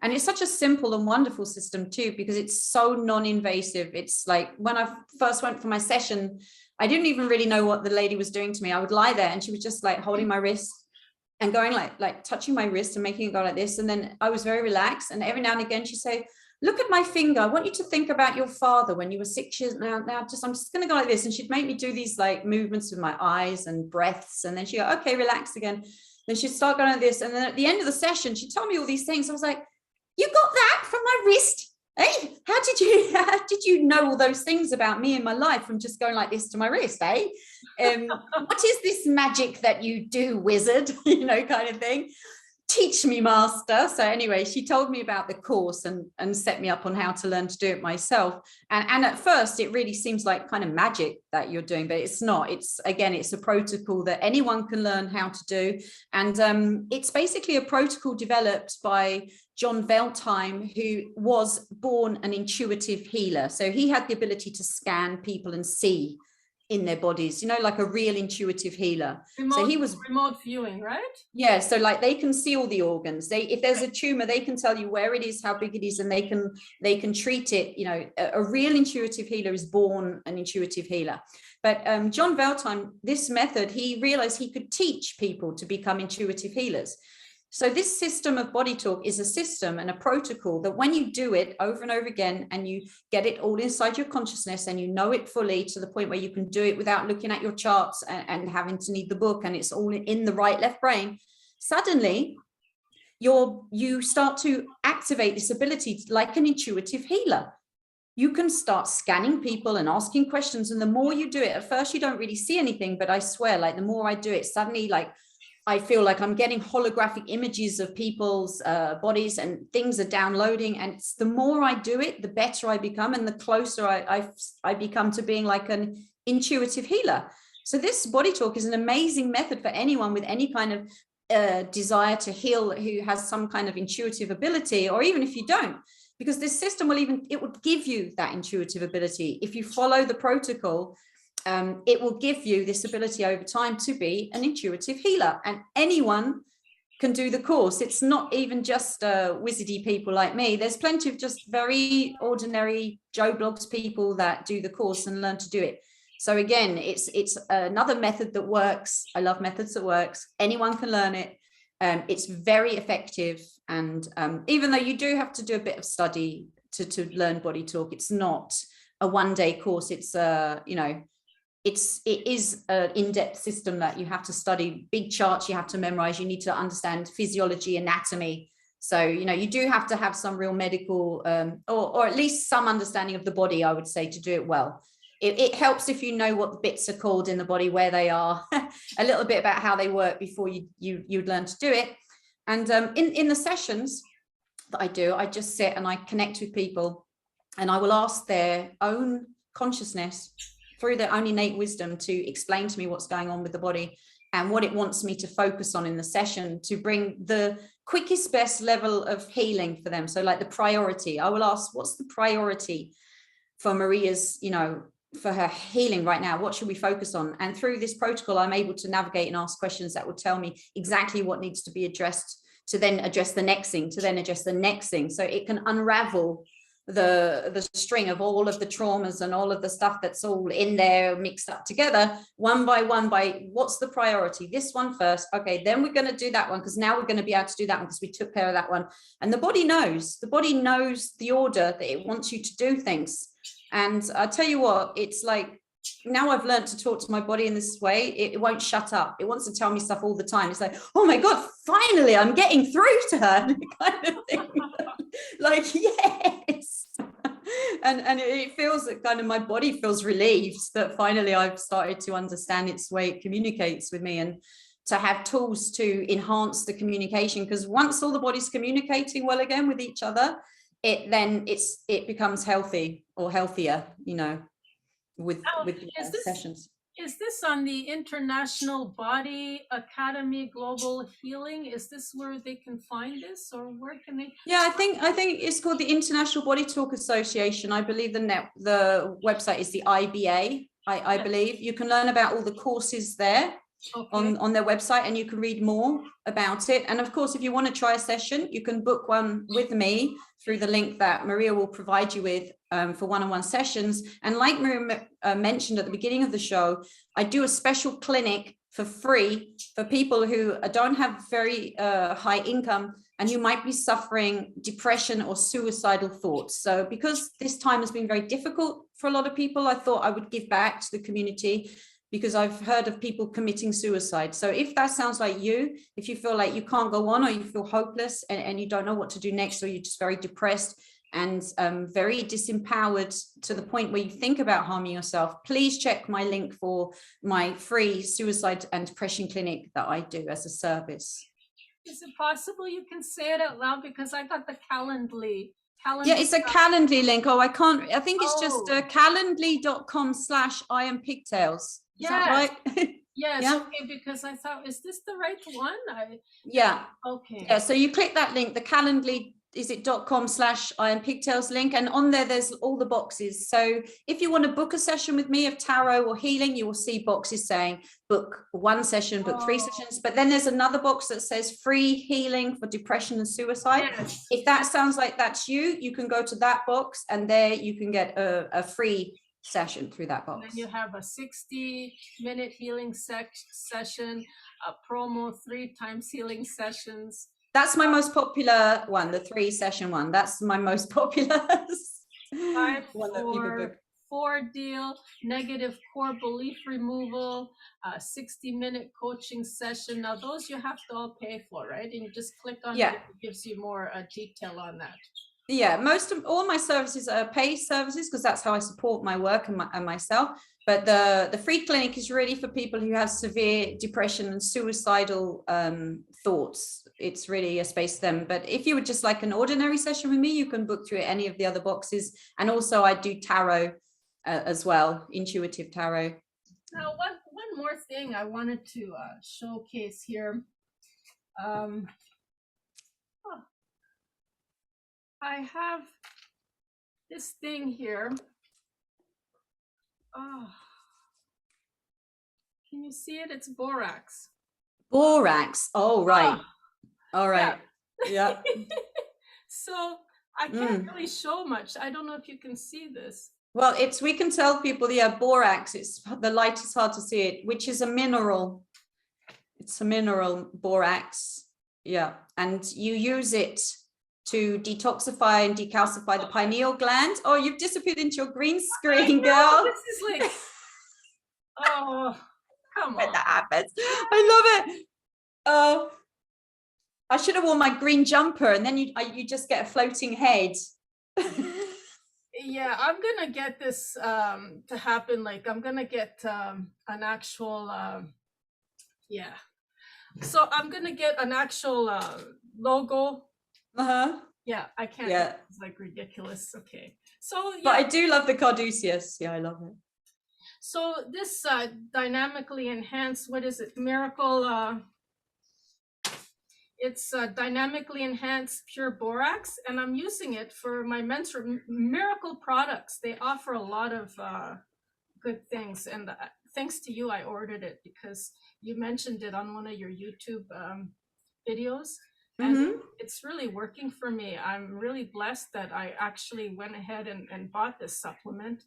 And it's such a simple and wonderful system too, because it's so non-invasive. It's like when I first went for my session, I didn't even really know what the lady was doing to me. I would lie there and she was just like holding my wrist and going like touching my wrist and making it go like this. And then I was very relaxed. And every now and again she'd say, look at my finger. I want you to think about your father when you were 6 years now. I'm just going to go like this. And she'd make me do these like movements with my eyes and breaths. And then she'd go, okay, relax again. Then she'd start going like this. And then at the end of the session, she'd tell me all these things. I was like, you got that from my wrist? Hey, how did you know all those things about me and my life from just going like this to my wrist, eh? What is this magic that you do, wizard? You know, kind of thing. Teach me, master. So anyway, she told me about the course and set me up on how to learn to do it myself. And at first, it really seems like kind of magic that you're doing, but it's not. It's a protocol that anyone can learn how to do. And it's basically a protocol developed by John Veltheim, who was born an intuitive healer. So he had the ability to scan people and see in their bodies, you know, like a real intuitive healer. So he was remote viewing, right? Yeah, so like they can see all the organs. If there's a tumor, they can tell you where it is, how big it is, and they can treat it. You know, a real intuitive healer is born an intuitive healer. But John Veltheim, this method, he realized he could teach people to become intuitive healers. So this system of Body Talk is a system and a protocol that when you do it over and over again and you get it all inside your consciousness and you know it fully to the point where you can do it without looking at your charts and having to need the book, and it's all in the right left brain, suddenly you start to activate this ability like an intuitive healer. You can start scanning people and asking questions. And the more you do it, at first you don't really see anything, but I swear, like the more I do it, suddenly like I feel like I'm getting holographic images of people's bodies and things are downloading. And it's the more I do it, the better I become and the closer I become to being like an intuitive healer. So this Body Talk is an amazing method for anyone with any kind of desire to heal, who has some kind of intuitive ability, or even if you don't, because this system will would give you that intuitive ability if you follow the protocol. it will give you this ability over time to be an intuitive healer, and anyone can do the course. It's not even just wizardy people like me. There's plenty of just very ordinary Joe Blogs people that do the course and learn to do it. So again, it's another method that works. I love methods that works. Anyone can learn it. It's very effective. And even though you do have to do a bit of study to learn body talk, it's not a one-day course. It's it is an in-depth system that you have to study, big charts you have to memorize, you need to understand physiology, anatomy. So, you do have to have some real medical or at least some understanding of the body, I would say, to do it well. It helps if you know what the bits are called in the body, where they are, a little bit about how they work before you'd learn to do it. And in the sessions that I do, I just sit and I connect with people, and I will ask their own consciousness through their own innate wisdom to explain to me what's going on with the body and what it wants me to focus on in the session to bring the quickest, best level of healing for them. So like the priority, I will ask, what's the priority for Maria's, for her healing right now? What should we focus on? And through this protocol, I'm able to navigate and ask questions that will tell me exactly what needs to be addressed, to then address the next thing, to then address the next thing. So it can unravel the string of all of the traumas and all of the stuff that's all in there mixed up together, one by one, by what's the priority. This one first. Okay, then we're going to do that one, because now we're going to be able to do that one because we took care of that one. And the body knows the order that it wants you to do things. And I tell you what, it's like, now I've learned to talk to my body in this way, it won't shut up. It wants to tell me stuff all the time. It's like, oh my God, finally I'm getting through to her, kind of thing. Like, yes. And it feels that kind of my body feels relieved that finally I've started to understand its way it communicates with me, and to have tools to enhance the communication. Because once all the body's communicating well again with each other, it becomes healthy or healthier, with sessions. Is this on the International Body Academy Global Healing? Is this where they can find this, or where can they? Yeah, I think it's called the International Body Talk Association. I believe the website is the IBA. I believe you can learn about all the courses there. Okay. on their website, and you can read more about it. And of course, if you want to try a session, you can book one with me through the link that Maria will provide you with for one-on-one sessions. And like Maria mentioned at the beginning of the show, I do a special clinic for free for people who don't have very high income and who might be suffering depression or suicidal thoughts. So because this time has been very difficult for a lot of people, I thought I would give back to the community, because I've heard of people committing suicide. So if that sounds like you, if you feel like you can't go on, or you feel hopeless and you don't know what to do next, or you're just very depressed and very disempowered to the point where you think about harming yourself, please check my link for my free suicide and depression clinic that I do as a service. Is it possible you can say it out loud? Because I got the Calendly. Yeah, it's a Calendly link. Oh, I can't, I think it's just calendly.com/IamPigtails. Is that right? Yes, yeah. Okay, because I thought, is this the right one? Yeah. Okay. Yeah, so you click that link, the Calendly, is it .com/IamPigtails link, and on there's all the boxes. So if you want to book a session with me of tarot or healing, you will see boxes saying book one session, book 3 sessions, but then there's another box that says free healing for depression and suicide. Yes. If that sounds like that's you can go to that box, and there you can get a free session through that box. And then you have a 60-minute healing session, a promo 3 times healing sessions. That's my most popular one, the 3-session one. That's my most popular one that people book. 4 deal, negative core belief removal, 60-minute coaching session. Now those you have to all pay for, right? And you just click on it, it gives you more detail on that. Yeah, all my services are paid services, because that's how I support my work and myself. But the free clinic is really for people who have severe depression and suicidal thoughts. It's really a space for them. But if you would just like an ordinary session with me, you can book through any of the other boxes. And also I do tarot as well, intuitive tarot. Now, one more thing I wanted to showcase here. I have this thing here. Oh, Can you see it? It's borax. Borax. Oh, right. All right. Yeah. So I can't really show much. I don't know if you can see this. Well, we can tell people, yeah, borax, the light is hard to see it, which is a mineral. It's a mineral, borax. Yeah. And you use it to detoxify and decalcify the pineal gland. Oh, you've disappeared into your green screen, girl. This is like, oh, come on. That happens. I love it. I should have worn my green jumper, and then you just get a floating head. Yeah, I'm gonna get this to happen. Like, I'm gonna get an actual yeah. So I'm gonna get an actual logo. Yeah, I can't. Yeah, it's like ridiculous. Okay, so yeah. But I do love the Caduceus. Yeah, I love it. So this dynamically enhanced, what is it? Miracle. It's dynamically enhanced pure borax, and I'm using it for my miracle products. They offer a lot of good things, and thanks to you, I ordered it because you mentioned it on one of your YouTube videos, and it's really working for me. I'm really blessed that I actually went ahead and bought this supplement.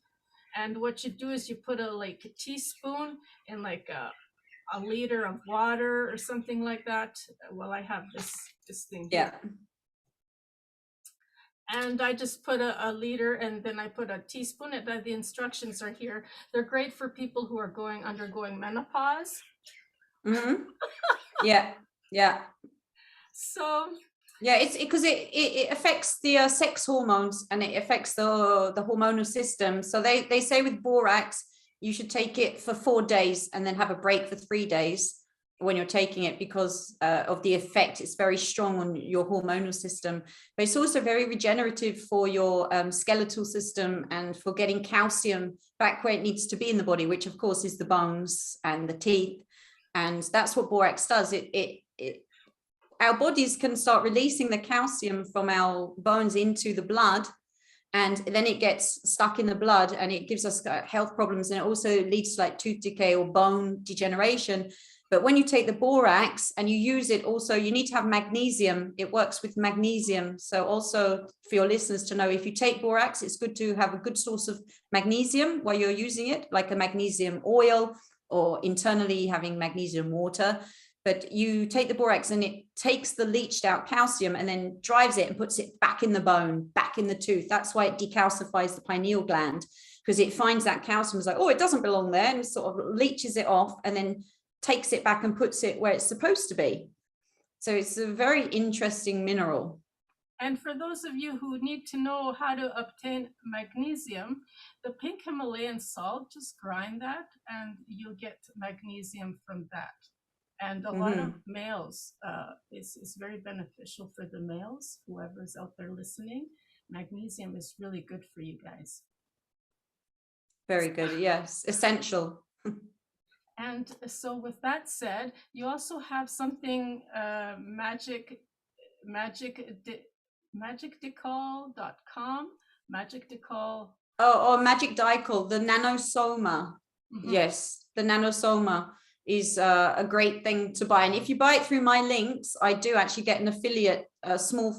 And what you do is you put a teaspoon in like a liter of water or something like that. Well, I have this thing here. And I just put a liter, and then I put a teaspoon. The instructions are here. They're great for people who are undergoing menopause. Yeah. So yeah, it's because it affects the sex hormones, and it affects the hormonal system. So they say with borax, you should take it for 4 days and then have a break for 3 days when you're taking it, because of the effect. It's very strong on your hormonal system, but it's also very regenerative for your skeletal system and for getting calcium back where it needs to be in the body, which of course is the bones and the teeth. And that's what borax does. Our bodies can start releasing the calcium from our bones into the blood, and then it gets stuck in the blood and it gives us health problems, and it also leads to like tooth decay or bone degeneration. But when you take the borax and you use it, also you need to have magnesium. It works with magnesium. So also for your listeners to know, if you take borax, it's good to have a good source of magnesium while you're using it, like a magnesium oil, or internally having magnesium water. But you take the borax and it takes the leached out calcium and then drives it and puts it back in the bone, back in the tooth. That's why it decalcifies the pineal gland, because it finds that calcium is like, oh, it doesn't belong there, and sort of leaches it off and then takes it back and puts it where it's supposed to be. So it's a very interesting mineral. And for those of you who need to know how to obtain magnesium, the pink Himalayan salt, just grind that and you'll get magnesium from that. And a lot of males, is very beneficial for the males, whoever's out there listening. Magnesium is really good for you guys. Very good, yes, essential. And so with that said, you also have something, magicdecal.com, magicdecal. Oh, Magic Decal, the nanosoma. Yes, the nanosoma is a great thing to buy. And if you buy it through my links, I do actually get an affiliate, a small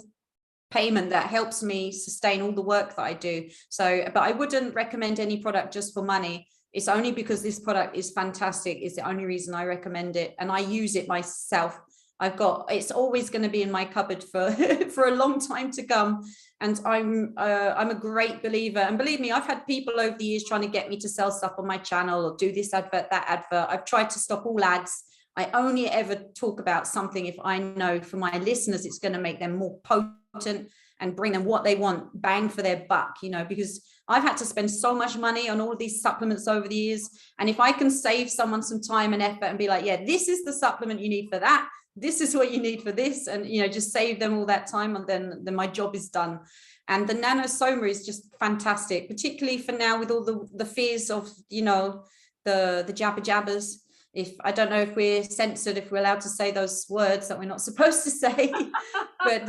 payment that helps me sustain all the work that I do. So, but I wouldn't recommend any product just for money. It's only because this product is fantastic. It's the only reason I recommend it. And I use it myself. It's always going to be in my cupboard for, for a long time to come. And I'm a great believer. And believe me, I've had people over the years trying to get me to sell stuff on my channel or do this advert, that advert. I've tried to stop all ads. I only ever talk about something if I know for my listeners, it's going to make them more potent and bring them what they want, bang for their buck, because I've had to spend so much money on all of these supplements over the years. And if I can save someone some time and effort and be like, yeah, this is the supplement you need for that, this is what you need for this, and just save them all that time, and then my job is done. And the nanosoma is just fantastic, particularly for now with all the fears of the jabbers. If I don't know if we're censored, if we're allowed to say those words that we're not supposed to say, but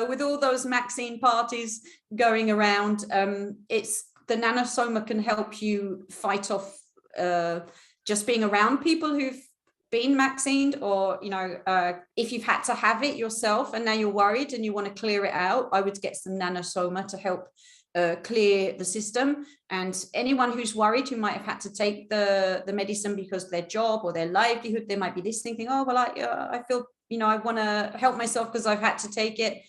with all those vaccine parties going around, it's the nanosoma can help you fight off just being around people who've been vaccinated, or, you know, if you've had to have it yourself and now you're worried and you want to clear it out, I would get some nanosoma to help clear the system. And anyone who's worried, who might have had to take the medicine because of their job or their livelihood, they might be listening, thinking, oh, well, I feel, you know, I want to help myself because I've had to take it.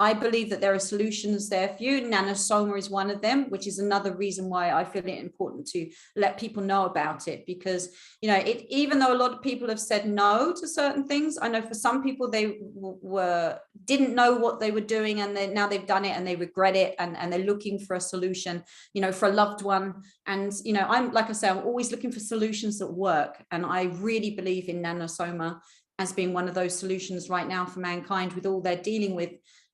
I believe that there are solutions there for you. Nanosoma is one of them, which is another reason why I feel it important to let people know about it, because, you know, even though a lot of people have said no to certain things, I know for some people they didn't know what they were doing, and now they've done it and they regret it, and they're looking for a solution, you know, for a loved one. And, you know, I'm, like I say, I'm always looking for solutions that work. And I really believe in nanosoma as being one of those solutions right now for mankind with all they're dealing with.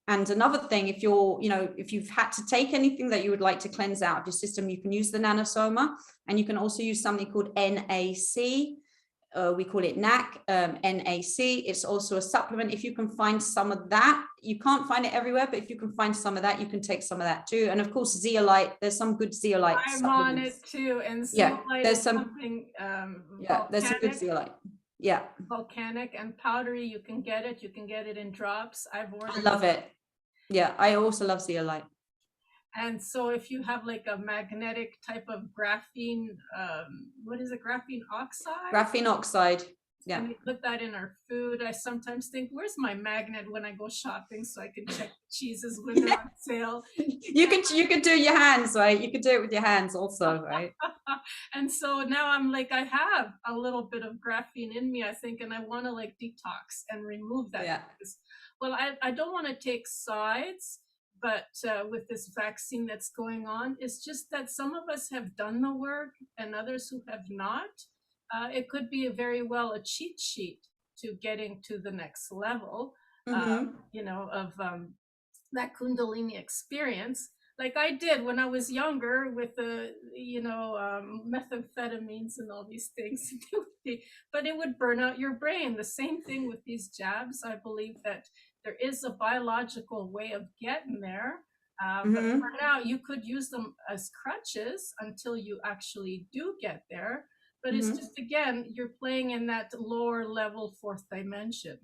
And another thing, if you're, you know, if you've had to take anything that you would like to cleanse out of your system, you can use the nanosoma, and you can also use something called NAC. We call it NAC, NAC. It's also a supplement. If you can find some of that, you can't find it everywhere, but if you can find some of that, you can take some of that too. And of course, zeolite, there's some good zeolite I'm supplements. on it too. And yeah, zeolite there's is some, something yeah, there's some good zeolite. Yeah. Volcanic and powdery. You can get it. You can get it in drops. I've ordered. I love it. Yeah, I also love zeolite. And so if you have like a magnetic type of graphene, what is it? Graphene oxide? Graphene oxide. Yeah. And we put that in our food. I sometimes think, where's my magnet when I go shopping so I can check cheeses when they're on sale? You could do your hands, right? You could do it with your hands also, right? And so now I'm like, I have a little bit of graphene in me, I think, and I want to like detox and remove that. Yeah. Because, well, I don't want to take sides, but with this vaccine that's going on, it's just that some of us have done the work and others who have not. It could be very well a cheat sheet to getting to the next level, you know, of that Kundalini experience, like I did when I was younger with the, you know, methamphetamines and all these things. But it would burn out your brain. The same thing with these jabs. I believe that there is a biological way of getting there. But for now, you could use them as crutches until you actually do get there. But it's just, again, you're playing in that lower level fourth dimension.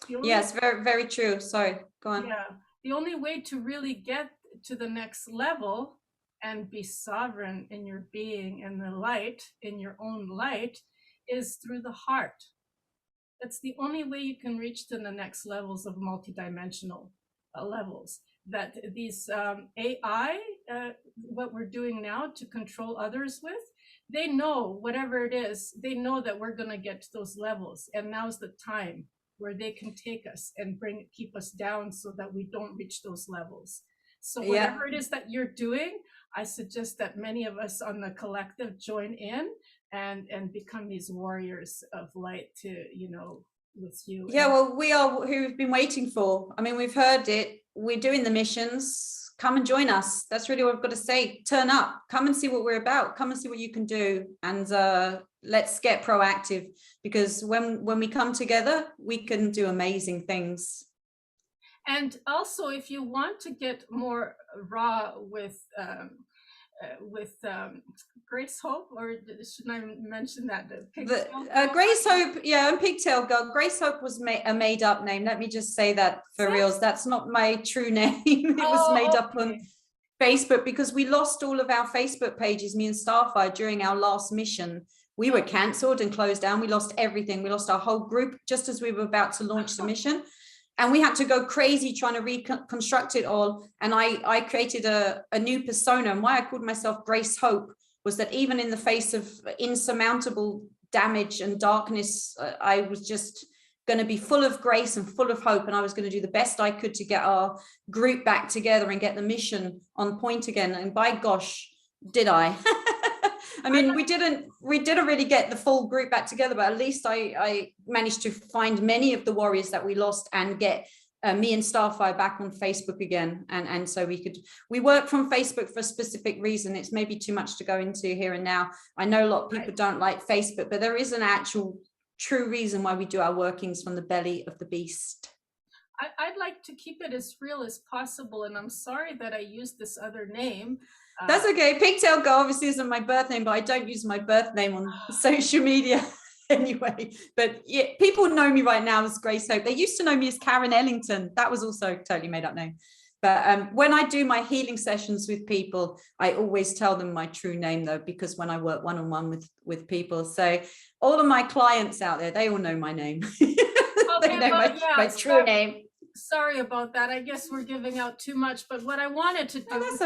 Yes, very, very true. Sorry, go on. Yeah, the only way to really get to the next level and be sovereign in your being and the light, in your own light, is through the heart. That's the only way you can reach to the next levels of multidimensional levels. That these AI, what we're doing now to control others with, they know whatever it is, they know that we're going to get to those levels. And now's the time where they can take us and keep us down so that we don't reach those levels. So whatever it is that you're doing, I suggest that many of us on the collective join in and become these warriors of light to, you know, with you. Yeah, well, we are who we've been waiting for. I mean, we've heard it. We're doing the missions. Come and join us. That's really what I've got to say. Turn up. Come and see what we're about. Come and see what you can do. And let's get proactive, because when we come together, we can do amazing things. And also, if you want to get more raw with Grace Hope, or shouldn't I mention that? Grace Hope, yeah, and Pigtail Girl. Grace Hope was a made up name. Let me just say that for reals. That's not my true name. It was made up on Facebook because we lost all of our Facebook pages, me and Starfire, during our last mission. We were cancelled and closed down. We lost everything. We lost our whole group just as we were about to launch the mission. And we had to go crazy trying to reconstruct it all. And I created a new persona. And why I called myself Grace Hope was that even in the face of insurmountable damage and darkness, I was just going to be full of grace and full of hope. And I was going to do the best I could to get our group back together and get the mission on point again. And by gosh, did I? I mean, we didn't really get the full group back together, but at least I managed to find many of the warriors that we lost and get me and Starfire back on Facebook again. And so we work from Facebook for a specific reason. It's maybe too much to go into here and now. I know a lot of people don't like Facebook, but there is an actual true reason why we do our workings from the belly of the beast. I'd like to keep it as real as possible, and I'm sorry that I used this other name. That's okay. Pigtail Girl obviously isn't my birth name, but I don't use my birth name on social media anyway. But yeah, people know me right now as Grace Hope. They used to know me as Karen Ellington. That was also a totally made up name. But when I do my healing sessions with people, I always tell them my true name, though, because when I work one-on-one with people, so all of my clients out there, they all know my name. They know my true name. Sorry about that. I guess we're giving out too much, but what I wanted to do is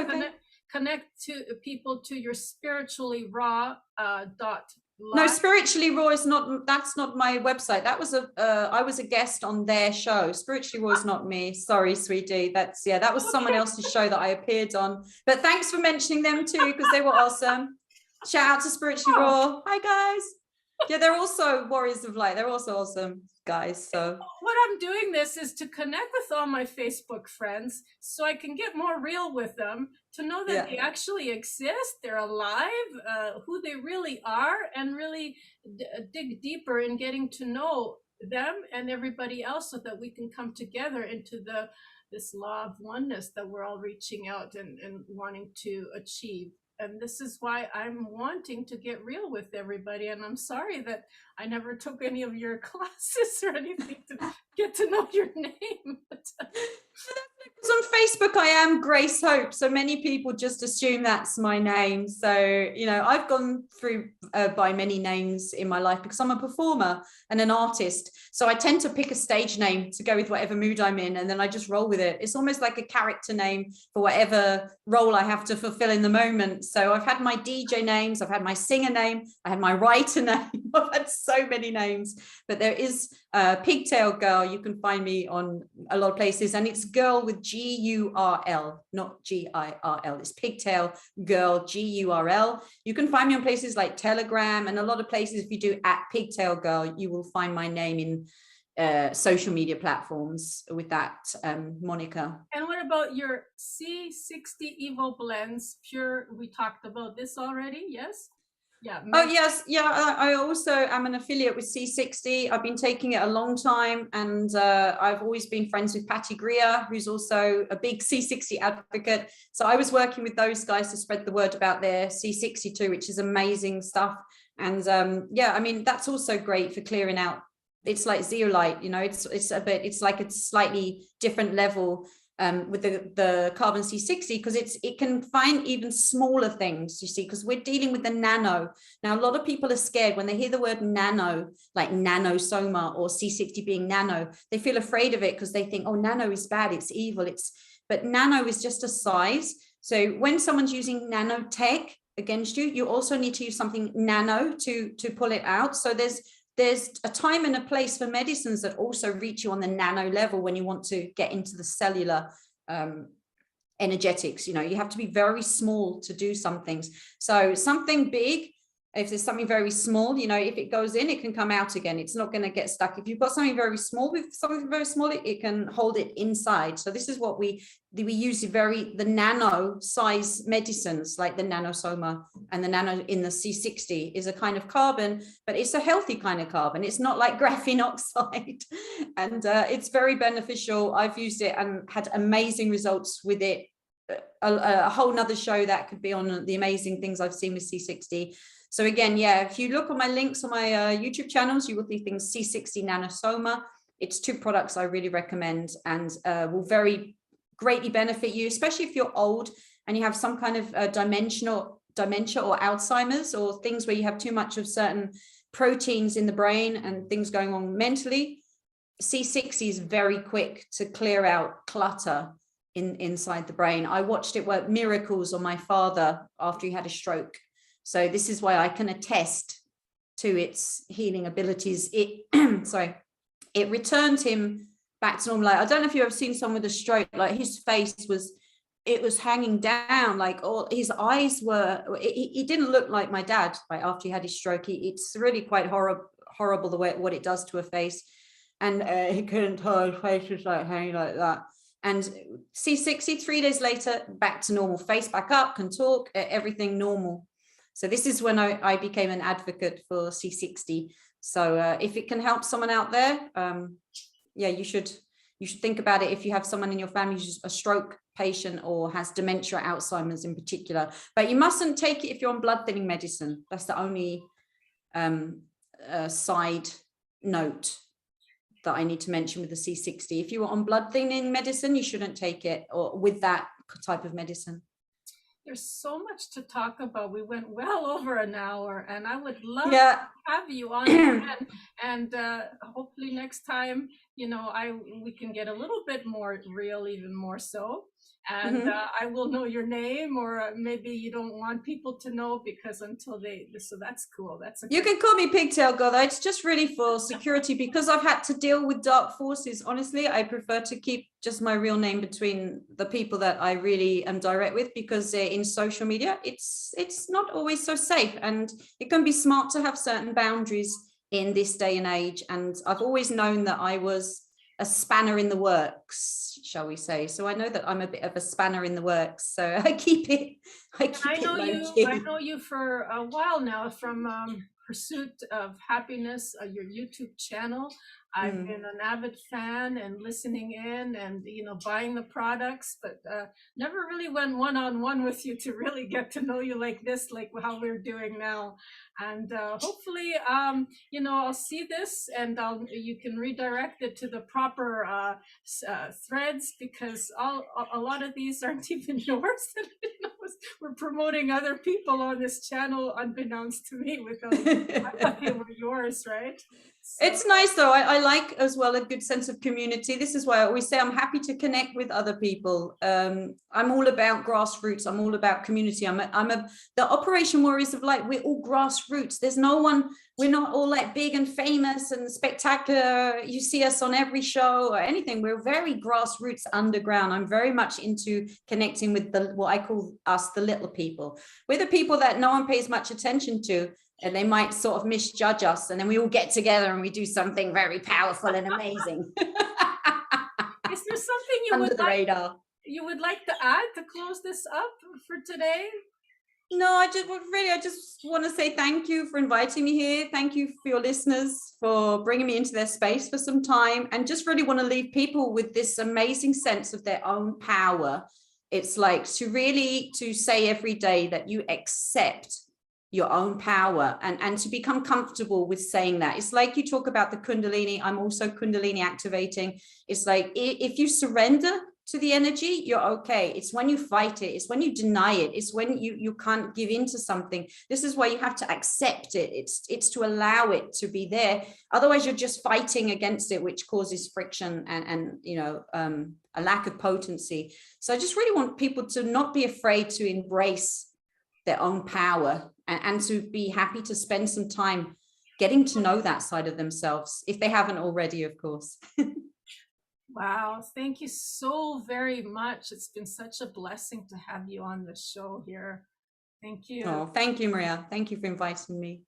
connect to people to your spiritually raw dot live. No, Spiritually Raw is not, that's not my website. That was I was a guest on their show. Spiritually Raw is not me. Sorry, sweetie. That's, yeah, that was someone else's show that I appeared on. But thanks for mentioning them too, because they were awesome. Shout out to Spiritually Raw. Hi, guys. Yeah, they're also warriors of light. They're also awesome guys. So what I'm doing this is to connect with all my Facebook friends so I can get more real with them, to know that they actually exist, they're alive, who they really are, and really dig deeper in getting to know them and everybody else, so that we can come together into this law of oneness that we're all reaching out and wanting to achieve. And this is why I'm wanting to get real with everybody. And I'm sorry that I never took any of your classes or anything to get to know your name. Because on Facebook, I am Grace Hope. So many people just assume that's my name. So, you know, I've gone through by many names in my life because I'm a performer and an artist. So I tend to pick a stage name to go with whatever mood I'm in, and then I just roll with it. It's almost like a character name for whatever role I have to fulfill in the moment. So I've had my DJ names, I've had my singer name, I had my writer name, I've had so many names. But there is Pigtail Girl. You can find me on a lot of places, and it's girl with G-U-R-L, not G-I-R-L. It's Pigtail Girl, G-U-R-L. You can find me on places like Telegram and a lot of places. If you do @Pigtail Girl, you will find my name in social media platforms with that moniker. And what about your C60 Evo blends? Pure, we talked about this already, yes? Yeah. Oh, yes. Yeah. I also am an affiliate with C60. I've been taking it a long time, and I've always been friends with Patty Greer, who's also a big C60 advocate. So I was working with those guys to spread the word about their C60 too, which is amazing stuff. And yeah, I mean, that's also great for clearing out. It's like zeolite, you know, it's like a slightly different level with the carbon C60, because it can find even smaller things, you see, because we're dealing with the nano. Now, a lot of people are scared when they hear the word nano, like nanosoma or C60 being nano. They feel afraid of it because they think, oh, nano is bad, it's evil. But nano is just a size. So when someone's using nanotech against you, you also need to use something nano to pull it out. So there's a time and a place for medicines that also reach you on the nano level when you want to get into the cellular energetics. You know, you have to be very small to do some things. So something big, if there's something very small, you know, if it goes in, it can come out again. It's not going to get stuck. If you've got something very small, with something very small, it can hold it inside. So this is what we use, the nano size medicines, like the nanosoma and the nano in the C60 is a kind of carbon, but it's a healthy kind of carbon. It's not like graphene oxide, and it's very beneficial. I've used it and had amazing results with it. A whole nother show that could be on the amazing things I've seen with C60. So again, yeah, if you look on my links on my YouTube channels, you will see things C60 nanosoma. It's 2 products I really recommend, and will very greatly benefit you, especially if you're old and you have some kind of dementia or Alzheimer's, or things where you have too much of certain proteins in the brain and things going on mentally. C60 is very quick to clear out clutter inside the brain. I watched it work miracles on my father after he had a stroke. So this is why I can attest to its healing abilities. It returned him back to normal. Like, I don't know if you've ever seen someone with a stroke, like his face was hanging down, like all his eyes were, he didn't look like my dad, like after he had his stroke. It's really quite horrible the way what it does to a face. And he couldn't tell his face was like hanging like that. And C60, 3 days later, back to normal, face back up, can talk, everything normal. So this is when I became an advocate for C60. So if it can help someone out there, yeah, you should You should think about it if you have someone in your family who's a stroke patient or has dementia, Alzheimer's in particular. But you mustn't take it if you're on blood thinning medicine. That's the only side note that I need to mention with the C60. If you were on blood thinning medicine, you shouldn't take it, or with that type of medicine. There's so much to talk about. We went well over an hour, and I would love Yeah. to have you on again. And hopefully next time, you know, we can get a little bit more real, even more so. And I will know your name, or maybe you don't want people to know because until so that's cool. You can call me Pigtail, Godda. It's just really for security because I've had to deal with dark forces. Honestly, I prefer to keep just my real name between the people that I really am direct with, because in social media, it's not always so safe, and it can be smart to have certain boundaries in this day and age. And I've always known that I was a spanner in the works, shall we say. So I know that I'm a bit of a spanner in the works. So I keep it I know you for a while now from Pursuit of Happiness, your YouTube channel. I've been an avid fan and listening in and, you know, buying the products, but never really went one-on-one with you to really get to know you like this, like how we're doing now. And hopefully, you know, I'll see this and you can redirect it to the proper threads, because a lot of these aren't even yours. We're promoting other people on this channel unbeknownst to me without I thought they were yours, right? So. It's nice though. I like as well a good sense of community. This is why I always say I'm happy to connect with other people. I'm all about grassroots. I'm all about community. The Operation Warriors of Light. We're all grassroots. There's no one. We're not all like big and famous and spectacular. You see us on every show or anything. We're very grassroots, underground. I'm very much into connecting with what I call us the little people. We're the people that no one pays much attention to. And they might sort of misjudge us, and then we all get together and we do something very powerful and amazing. Is there something you would like to add to close this up for today? No, I just want to say thank you for inviting me here. Thank you for your listeners for bringing me into their space for some time, and just really want to leave people with this amazing sense of their own power. It's like to say every day that you accept your own power, and to become comfortable with saying that. It's like you talk about the Kundalini. I'm also Kundalini activating. It's like if you surrender to the energy, you're okay. It's when you fight it. It's when you deny it. It's when you can't give into something. This is why you have to accept it. It's to allow it to be there. Otherwise, you're just fighting against it, which causes friction and you know, a lack of potency. So I just really want people to not be afraid to embrace their own power, and to be happy to spend some time getting to know that side of themselves, if they haven't already, of course. Wow, thank you so very much. It's been such a blessing to have you on the show here. Thank you. Oh, thank you, Maria. Thank you for inviting me.